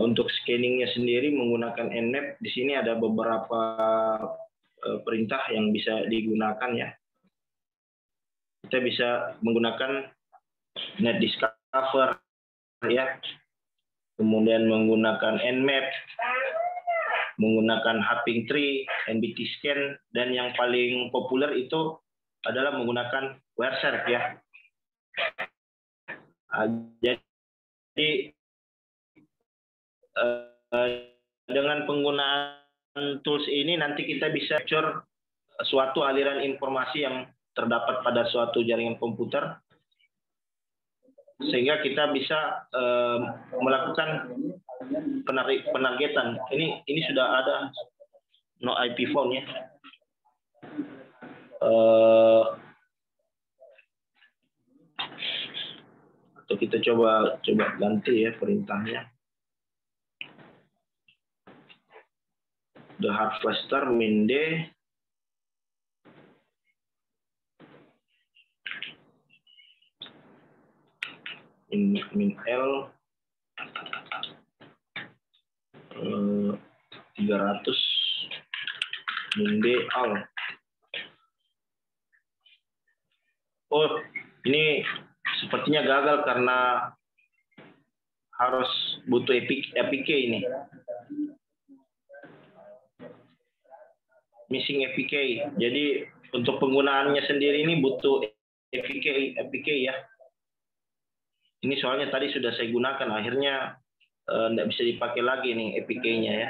untuk scanningnya sendiri menggunakan Nmap, di sini ada beberapa perintah yang bisa digunakan ya. Kita bisa menggunakan Net Discover ya, kemudian menggunakan Nmap, menggunakan Hopping Tree, NBT Scan, dan yang paling populer itu adalah menggunakan Wireshark ya. Jadi dengan penggunaan tools ini nanti kita bisa capture suatu aliran informasi yang terdapat pada suatu jaringan komputer, sehingga kita bisa melakukan penargetan. Ini sudah ada no IP phone ya. Atau kita coba ganti ya perintahnya. The Harvester min D min L 300 min D al. Oh, ini sepertinya gagal karena harus butuh APK ini. Missing APK. Jadi untuk penggunaannya sendiri ini butuh APK ya. Ini soalnya tadi sudah saya gunakan, akhirnya tidak bisa dipakai lagi nih APK-nya ya.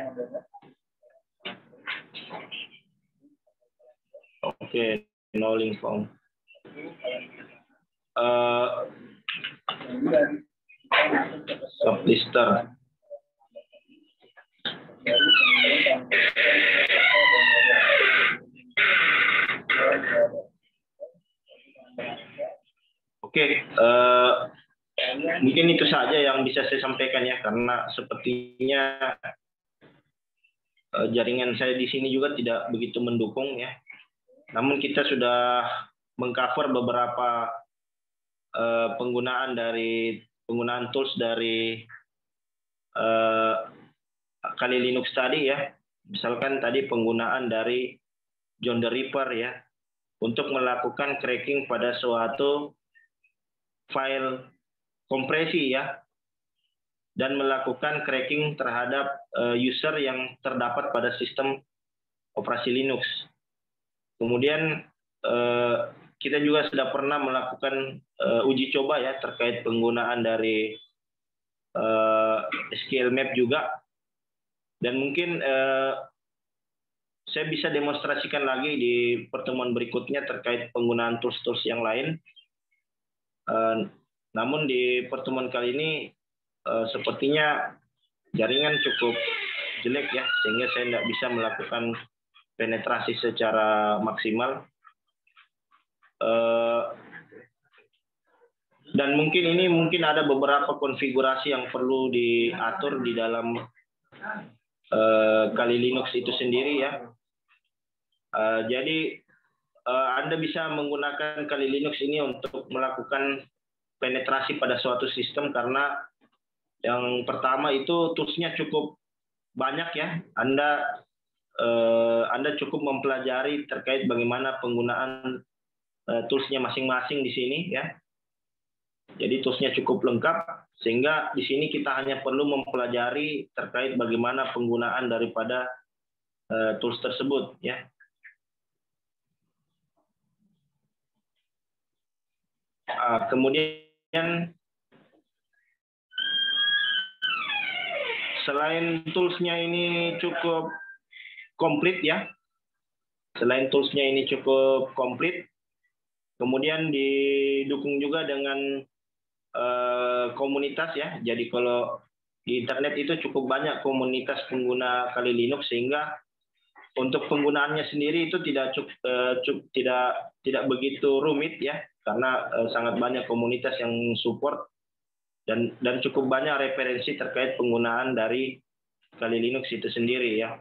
Oke, no link found. Sublister. Oke, mungkin itu saja yang bisa saya sampaikan ya, karena sepertinya jaringan saya di sini juga tidak begitu mendukung ya. Namun kita sudah mengcover beberapa penggunaan tools dari Kali Linux tadi ya. Misalkan tadi penggunaan dari John the Ripper ya, untuk melakukan cracking pada suatu file kompresi ya, dan melakukan cracking terhadap user yang terdapat pada sistem operasi Linux. Kemudian kita juga sudah pernah melakukan uji coba ya terkait penggunaan dari SQL Map juga, dan mungkin saya bisa demonstrasikan lagi di pertemuan berikutnya terkait penggunaan tools-tools yang lain. Namun di pertemuan kali ini sepertinya jaringan cukup jelek ya, sehingga saya tidak bisa melakukan penetrasi secara maksimal. Dan mungkin ada beberapa konfigurasi yang perlu diatur di dalam Kali Linux itu sendiri ya. Jadi Anda bisa menggunakan Kali Linux ini untuk melakukan penetrasi pada suatu sistem, karena yang pertama itu toolsnya cukup banyak ya. Anda cukup mempelajari terkait bagaimana penggunaan toolsnya masing-masing di sini ya. Jadi toolsnya cukup lengkap, sehingga di sini kita hanya perlu mempelajari terkait bagaimana penggunaan daripada tools tersebut ya. Kemudian selain toolsnya ini cukup komplit ya, kemudian didukung juga dengan komunitas ya. Jadi kalau di internet itu cukup banyak komunitas pengguna Kali Linux, sehingga untuk penggunaannya sendiri itu tidak begitu rumit ya, karena sangat banyak komunitas yang support dan cukup banyak referensi terkait penggunaan dari Kali Linux itu sendiri ya.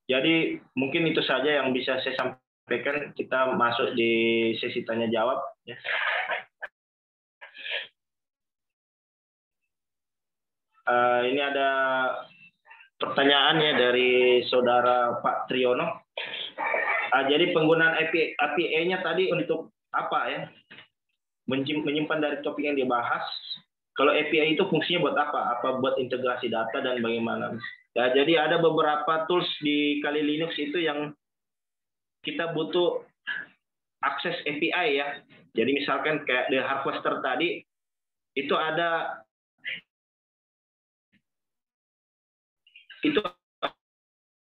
Jadi mungkin itu saja yang bisa saya sampaikan. Kita masuk di sesi tanya jawab ya. Ini ada pertanyaan ya dari saudara Pak Triyono. Jadi penggunaan API-nya tadi untuk apa ya? Menyimpan dari topik yang dibahas. Kalau API itu fungsinya buat apa? Apa buat integrasi data dan bagaimana? Ya, jadi ada beberapa tools di Kali Linux itu yang kita butuh akses API ya. Jadi misalkan kayak The Harvester tadi, itu ada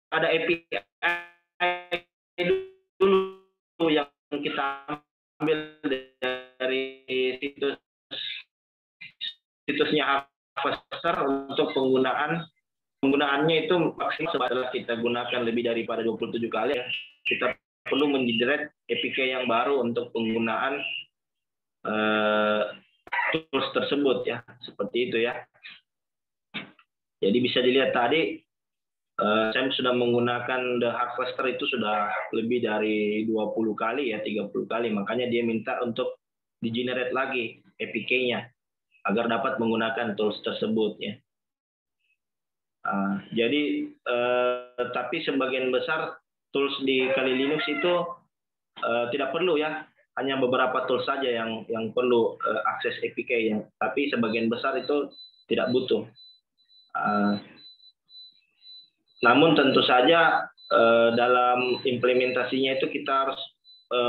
API dulu yang kita ambil dari situsnya Harvester untuk penggunaannya itu maksimal setelah kita gunakan lebih daripada 27 kali ya. Kita perlu mengenerate APK yang baru untuk penggunaan tools tersebut ya, seperti itu ya. Jadi bisa dilihat tadi saya sudah menggunakan The Harvester itu sudah lebih dari 20 kali ya, 30 kali. Makanya dia minta untuk di-generate lagi APK-nya agar dapat menggunakan tools tersebut ya. Jadi tapi sebagian besar tools di Kali Linux itu tidak perlu ya, hanya beberapa tools saja yang perlu akses APK, tapi sebagian besar itu tidak butuh. Namun tentu saja dalam implementasinya itu kita harus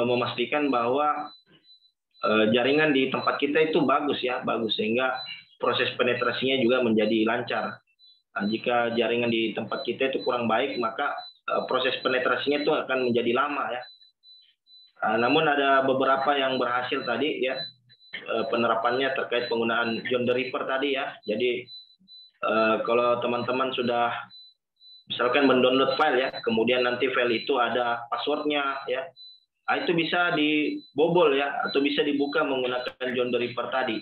memastikan bahwa jaringan di tempat kita itu bagus ya, sehingga proses penetrasinya juga menjadi lancar. Jika jaringan di tempat kita itu kurang baik, maka proses penetrasinya itu akan menjadi lama ya. Namun ada beberapa yang berhasil tadi ya, penerapannya terkait penggunaan John the Ripper tadi ya. Jadi kalau teman-teman sudah misalkan mendownload file ya, kemudian nanti file itu ada passwordnya ya, itu bisa dibobol ya, atau bisa dibuka menggunakan John the Ripper tadi.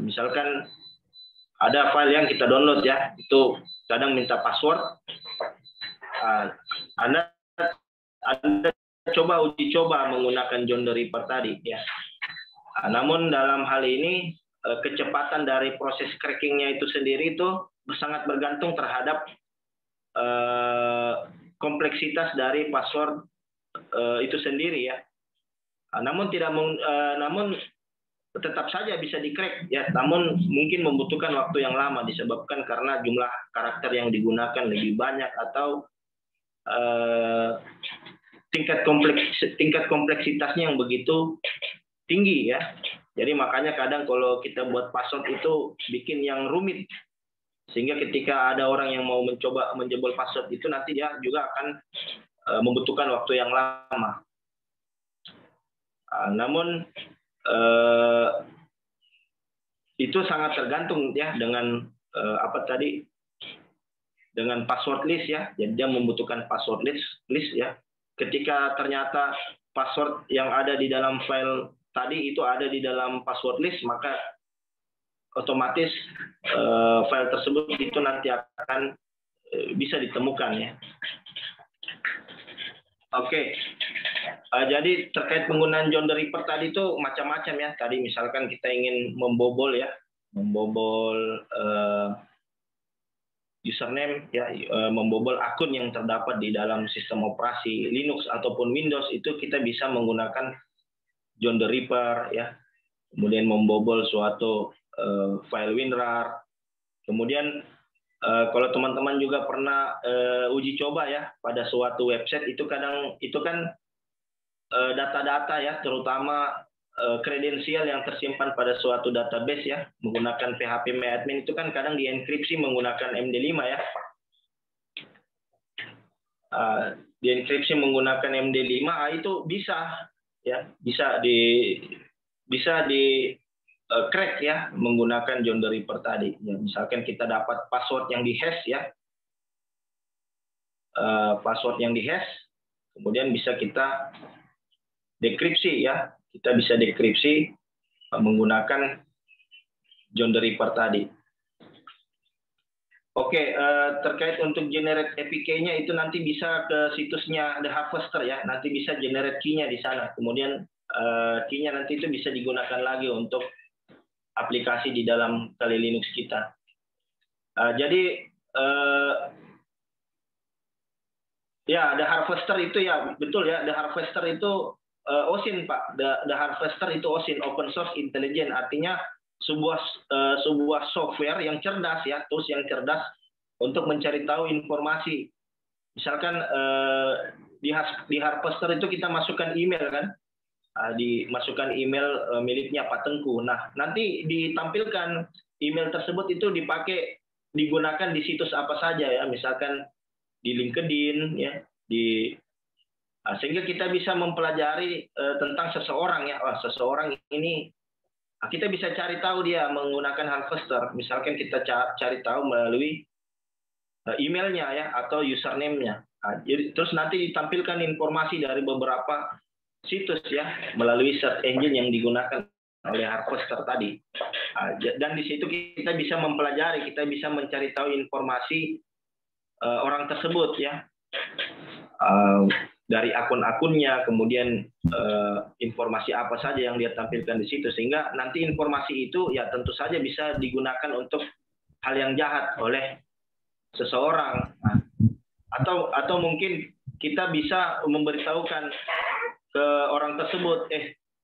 Misalkan ada file yang kita download ya, itu kadang minta password. Anda uji coba menggunakan John the Ripper tadi ya. Namun dalam hal ini kecepatan dari proses crackingnya itu sendiri itu sangat bergantung terhadap kompleksitas dari password itu sendiri ya. Namun tetap saja bisa di-crack ya, namun mungkin membutuhkan waktu yang lama disebabkan karena jumlah karakter yang digunakan lebih banyak atau tingkat kompleksitasnya yang begitu tinggi ya. Jadi makanya kadang kalau kita buat password itu bikin yang rumit, sehingga ketika ada orang yang mau mencoba menjebol password itu nanti dia juga akan membutuhkan waktu yang lama. Namun itu sangat tergantung ya dengan dengan password list ya. Jadi dia membutuhkan password list ya. Ketika ternyata password yang ada di dalam file tadi itu ada di dalam password list, maka otomatis file tersebut itu nanti akan bisa ditemukan ya. Oke. Jadi terkait penggunaan John the Ripper tadi itu macam-macam ya. Tadi misalkan kita ingin membobol username ya, membobol akun yang terdapat di dalam sistem operasi Linux ataupun Windows, itu kita bisa menggunakan John the Ripper ya. Kemudian membobol suatu file WinRAR. Kemudian kalau teman-teman juga pernah uji coba ya pada suatu website, itu kan data-data ya, terutama kredensial yang tersimpan pada suatu database ya, menggunakan php-myadmin itu kan kadang dienkripsi menggunakan MD5 ya. Dienkripsi menggunakan MD5 itu bisa ya, bisa di crack ya menggunakan John Doe Reaper tadi. Ya, misalkan kita dapat password yang dihash ya, password yang dihash, kemudian bisa kita dekripsi ya, kita bisa dekripsi menggunakan John Doe Reaper tadi. Oke, terkait untuk generate APK-nya itu nanti bisa ke situsnya The Harvester ya, nanti bisa generate key-nya di sana. Kemudian key-nya nanti itu bisa digunakan lagi untuk aplikasi di dalam Kali Linux kita. Jadi ya The Harvester itu ya betul ya, The Harvester itu OSINT Pak. The Harvester itu OSINT, Open Source Intelligence, artinya sebuah software yang cerdas ya, tools yang cerdas untuk mencari tahu informasi. Misalkan di Harvester itu kita masukkan email kan, dimasukkan email miliknya Pak Tengku. Nah, nanti ditampilkan email tersebut itu digunakan di situs apa saja ya, misalkan di LinkedIn ya, sehingga kita bisa mempelajari tentang seseorang ya, seseorang ini kita bisa cari tahu dia menggunakan Harvester. Misalkan kita cari tahu melalui emailnya ya atau username-nya. Jadi terus nanti ditampilkan informasi dari beberapa situs ya melalui search engine yang digunakan oleh Harvester tadi. Dan di situ kita bisa mempelajari, kita bisa mencari tahu informasi orang tersebut ya. Dari akun-akunnya, kemudian informasi apa saja yang dia tampilkan di situ, sehingga nanti informasi itu ya tentu saja bisa digunakan untuk hal yang jahat oleh seseorang, atau mungkin kita bisa memberitahukan ke orang tersebut,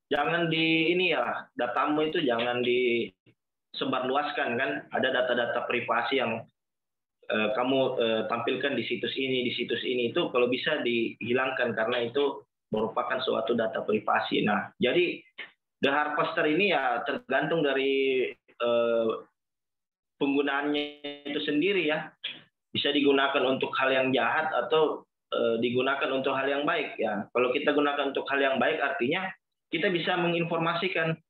jangan ini ya, datamu itu jangan disebarluaskan kan, ada data-data privasi yang kamu tampilkan di situs ini itu kalau bisa dihilangkan karena itu merupakan suatu data privasi. Nah, jadi The Harvester ini ya tergantung dari penggunaannya itu sendiri ya. Bisa digunakan untuk hal yang jahat atau digunakan untuk hal yang baik ya. Kalau kita gunakan untuk hal yang baik artinya kita bisa menginformasikan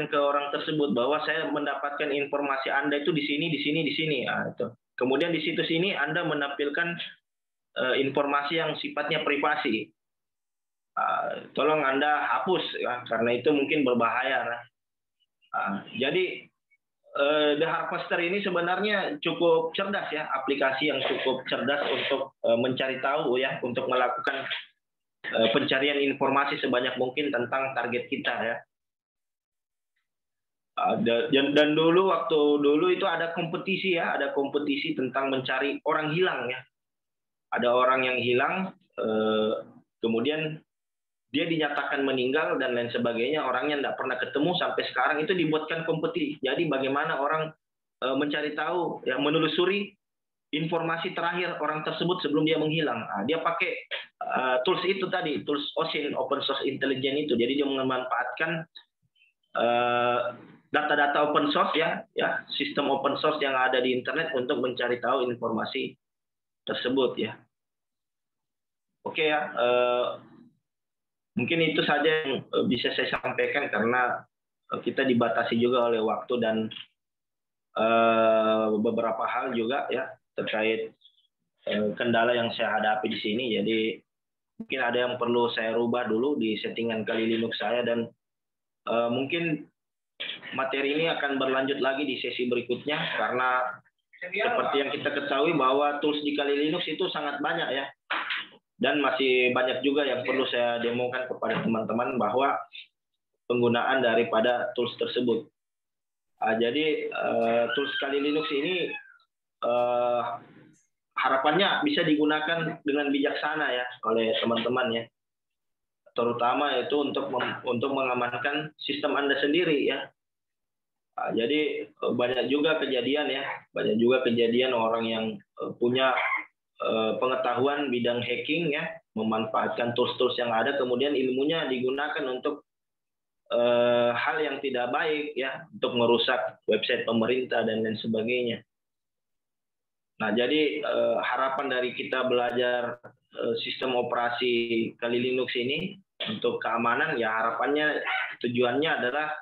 ke orang tersebut bahwa saya mendapatkan informasi Anda itu di sini. Nah, itu. Kemudian di situs ini Anda menampilkan informasi yang sifatnya privasi. Tolong Anda hapus ya, karena itu mungkin berbahaya. Jadi The Harvester ini sebenarnya cukup cerdas ya, aplikasi yang cukup cerdas untuk mencari tahu ya, untuk melakukan pencarian informasi sebanyak mungkin tentang target kita ya. Dan waktu dulu itu ada kompetisi ya, ada kompetisi tentang mencari orang hilang ya. Ada orang yang hilang, kemudian dia dinyatakan meninggal dan lain sebagainya, orangnya tidak pernah ketemu sampai sekarang, itu dibuatkan kompetisi. Jadi bagaimana orang mencari tahu, ya, menelusuri informasi terakhir orang tersebut sebelum dia menghilang. Dia pakai tools itu tadi, tools OSINT, Open Source Intelligence itu. Jadi dia memanfaatkan data-data open source ya, sistem open source yang ada di internet untuk mencari tahu informasi tersebut ya. Oke ya, mungkin itu saja yang bisa saya sampaikan karena kita dibatasi juga oleh waktu dan beberapa hal juga ya terkait kendala yang saya hadapi di sini. Jadi mungkin ada yang perlu saya rubah dulu di settingan Kali Linux saya, dan mungkin materi ini akan berlanjut lagi di sesi berikutnya karena seperti yang kita ketahui bahwa tools di Kali Linux itu sangat banyak ya, dan masih banyak juga yang perlu saya demokan kepada teman-teman bahwa penggunaan daripada tools tersebut. Jadi tools Kali Linux ini harapannya bisa digunakan dengan bijaksana ya oleh teman-teman ya, terutama itu untuk mengamankan sistem Anda sendiri ya. Jadi banyak juga kejadian orang yang punya pengetahuan bidang hacking ya, memanfaatkan tools-tools yang ada, kemudian ilmunya digunakan untuk hal yang tidak baik ya, untuk merusak website pemerintah dan lain sebagainya. Nah, jadi harapan dari kita belajar sistem operasi Kali Linux ini untuk keamanan ya, harapannya tujuannya adalah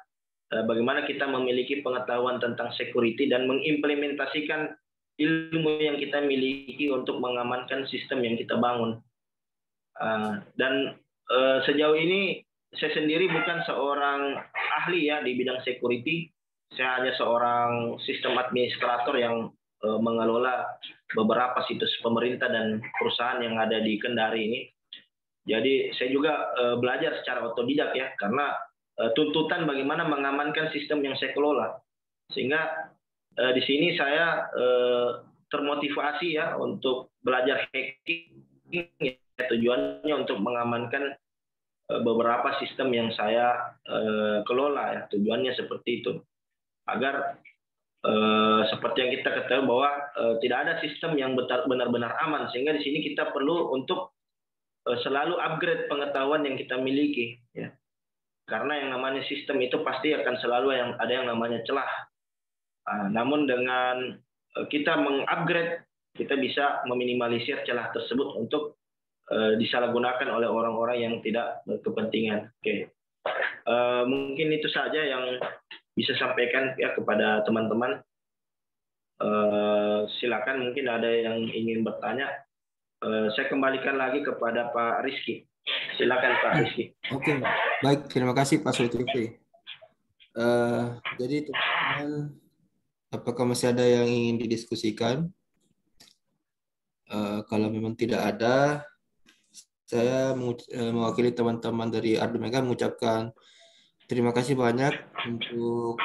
bagaimana kita memiliki pengetahuan tentang security dan mengimplementasikan ilmu yang kita miliki untuk mengamankan sistem yang kita bangun. Dan sejauh ini saya sendiri bukan seorang ahli ya di bidang security. Saya hanya seorang sistem administrator yang mengelola beberapa situs pemerintah dan perusahaan yang ada di Kendari ini. Jadi saya juga belajar secara otodidak ya, karena tuntutan bagaimana mengamankan sistem yang saya kelola. Sehingga di sini saya termotivasi ya untuk belajar hacking ya, tujuannya untuk mengamankan beberapa sistem yang saya kelola ya, tujuannya seperti itu, agar seperti yang kita ketahui bahwa tidak ada sistem yang benar-benar aman, sehingga di sini kita perlu untuk selalu upgrade pengetahuan yang kita miliki ya, karena yang namanya sistem itu pasti akan selalu ada yang namanya celah. Namun dengan kita mengupgrade, kita bisa meminimalisir celah tersebut untuk disalahgunakan oleh orang-orang yang tidak berkepentingan. Oke. Mungkin itu saja yang bisa sampaikan ya kepada teman-teman. Silakan, mungkin ada yang ingin bertanya. Saya kembalikan lagi kepada Pak Rizky. Silakan Pak Rizky. Oke, baik, terima kasih Pak Zulkifli. Jadi teman-teman, apakah masih ada yang ingin didiskusikan? Kalau memang tidak ada, saya mewakili teman-teman dari Ardu Mega mengucapkan terima kasih banyak untuk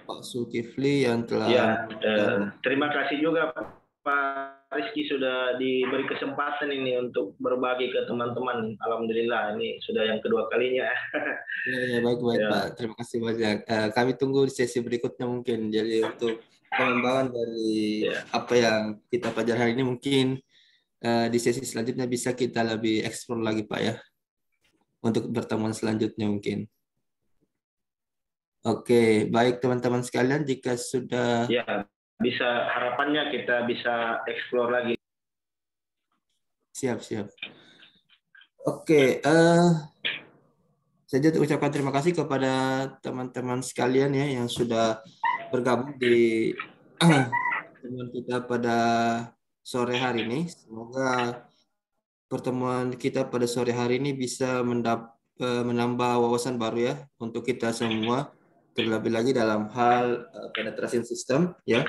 Pak Zulkifli yang telah ya, terima kasih juga Pak Rizky sudah diberi kesempatan ini untuk berbagi ke teman-teman. Alhamdulillah, ini sudah yang kedua kalinya. Ya, baik ya. Pak, terima kasih banyak. Kami tunggu di sesi berikutnya mungkin. Jadi untuk pengembangan dari apa yang kita pelajari hari ini mungkin di sesi selanjutnya bisa kita lebih eksplor lagi Pak ya, untuk pertemuan selanjutnya mungkin. Oke, baik teman-teman sekalian, jika sudah ya, bisa, harapannya kita bisa eksplor lagi. Siap. Oke, saya ucapkan terima kasih kepada teman-teman sekalian ya yang sudah bergabung di pertemuan kita pada sore hari ini. Semoga pertemuan kita pada sore hari ini bisa menambah wawasan baru ya untuk kita semua, terlebih lagi dalam hal penetrasi sistem ya,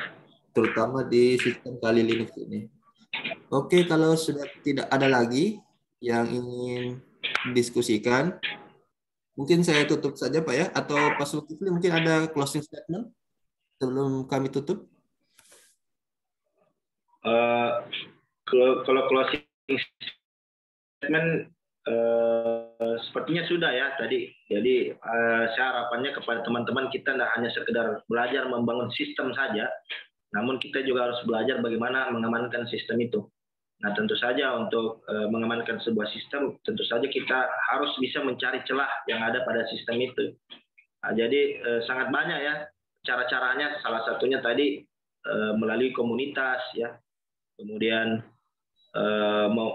terutama di sistem Kali Linux ini. Oke, kalau sudah tidak ada lagi yang ingin didiskusikan, mungkin saya tutup saja Pak ya, atau Pak Zulkifli mungkin ada closing statement sebelum kami tutup? Kalau closing statement sepertinya sudah ya tadi. Jadi saya harapannya kepada teman-teman, kita tidak hanya sekedar belajar membangun sistem saja, namun kita juga harus belajar bagaimana mengamankan sistem itu. Nah, tentu saja untuk mengamankan sebuah sistem, tentu saja kita harus bisa mencari celah yang ada pada sistem itu. Nah, jadi sangat banyak ya cara-caranya. Salah satunya tadi melalui komunitas ya, kemudian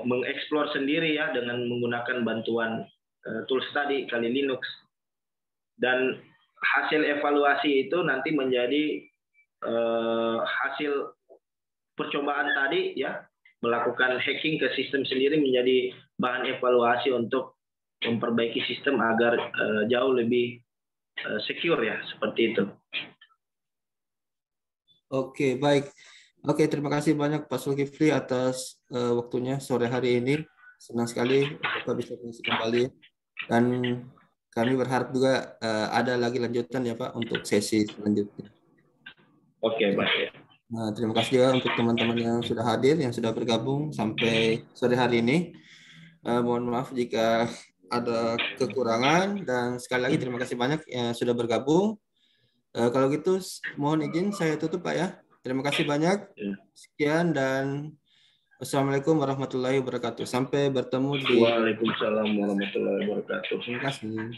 mengeksplor sendiri ya dengan menggunakan bantuan tools tadi Kali Linux, dan hasil evaluasi itu nanti menjadi hasil percobaan tadi ya, melakukan hacking ke sistem sendiri menjadi bahan evaluasi untuk memperbaiki sistem agar jauh lebih secure ya, seperti itu. Oke, baik. Oke, terima kasih banyak Pak Zulkifli atas waktunya sore hari ini. Senang sekali Bapak bisa mengisi kembali. Dan kami berharap juga ada lagi lanjutan ya Pak untuk sesi selanjutnya. Oke, baik. Nah, terima kasih juga untuk teman-teman yang sudah hadir, yang sudah bergabung sampai sore hari ini. Mohon maaf jika ada kekurangan, dan sekali lagi terima kasih banyak yang sudah bergabung. Kalau gitu mohon izin saya tutup Pak ya. Terima kasih banyak. Sekian dan Wassalamualaikum warahmatullahi wabarakatuh. Sampai bertemu di. Waalaikumsalam warahmatullahi wabarakatuh. Terima kasih.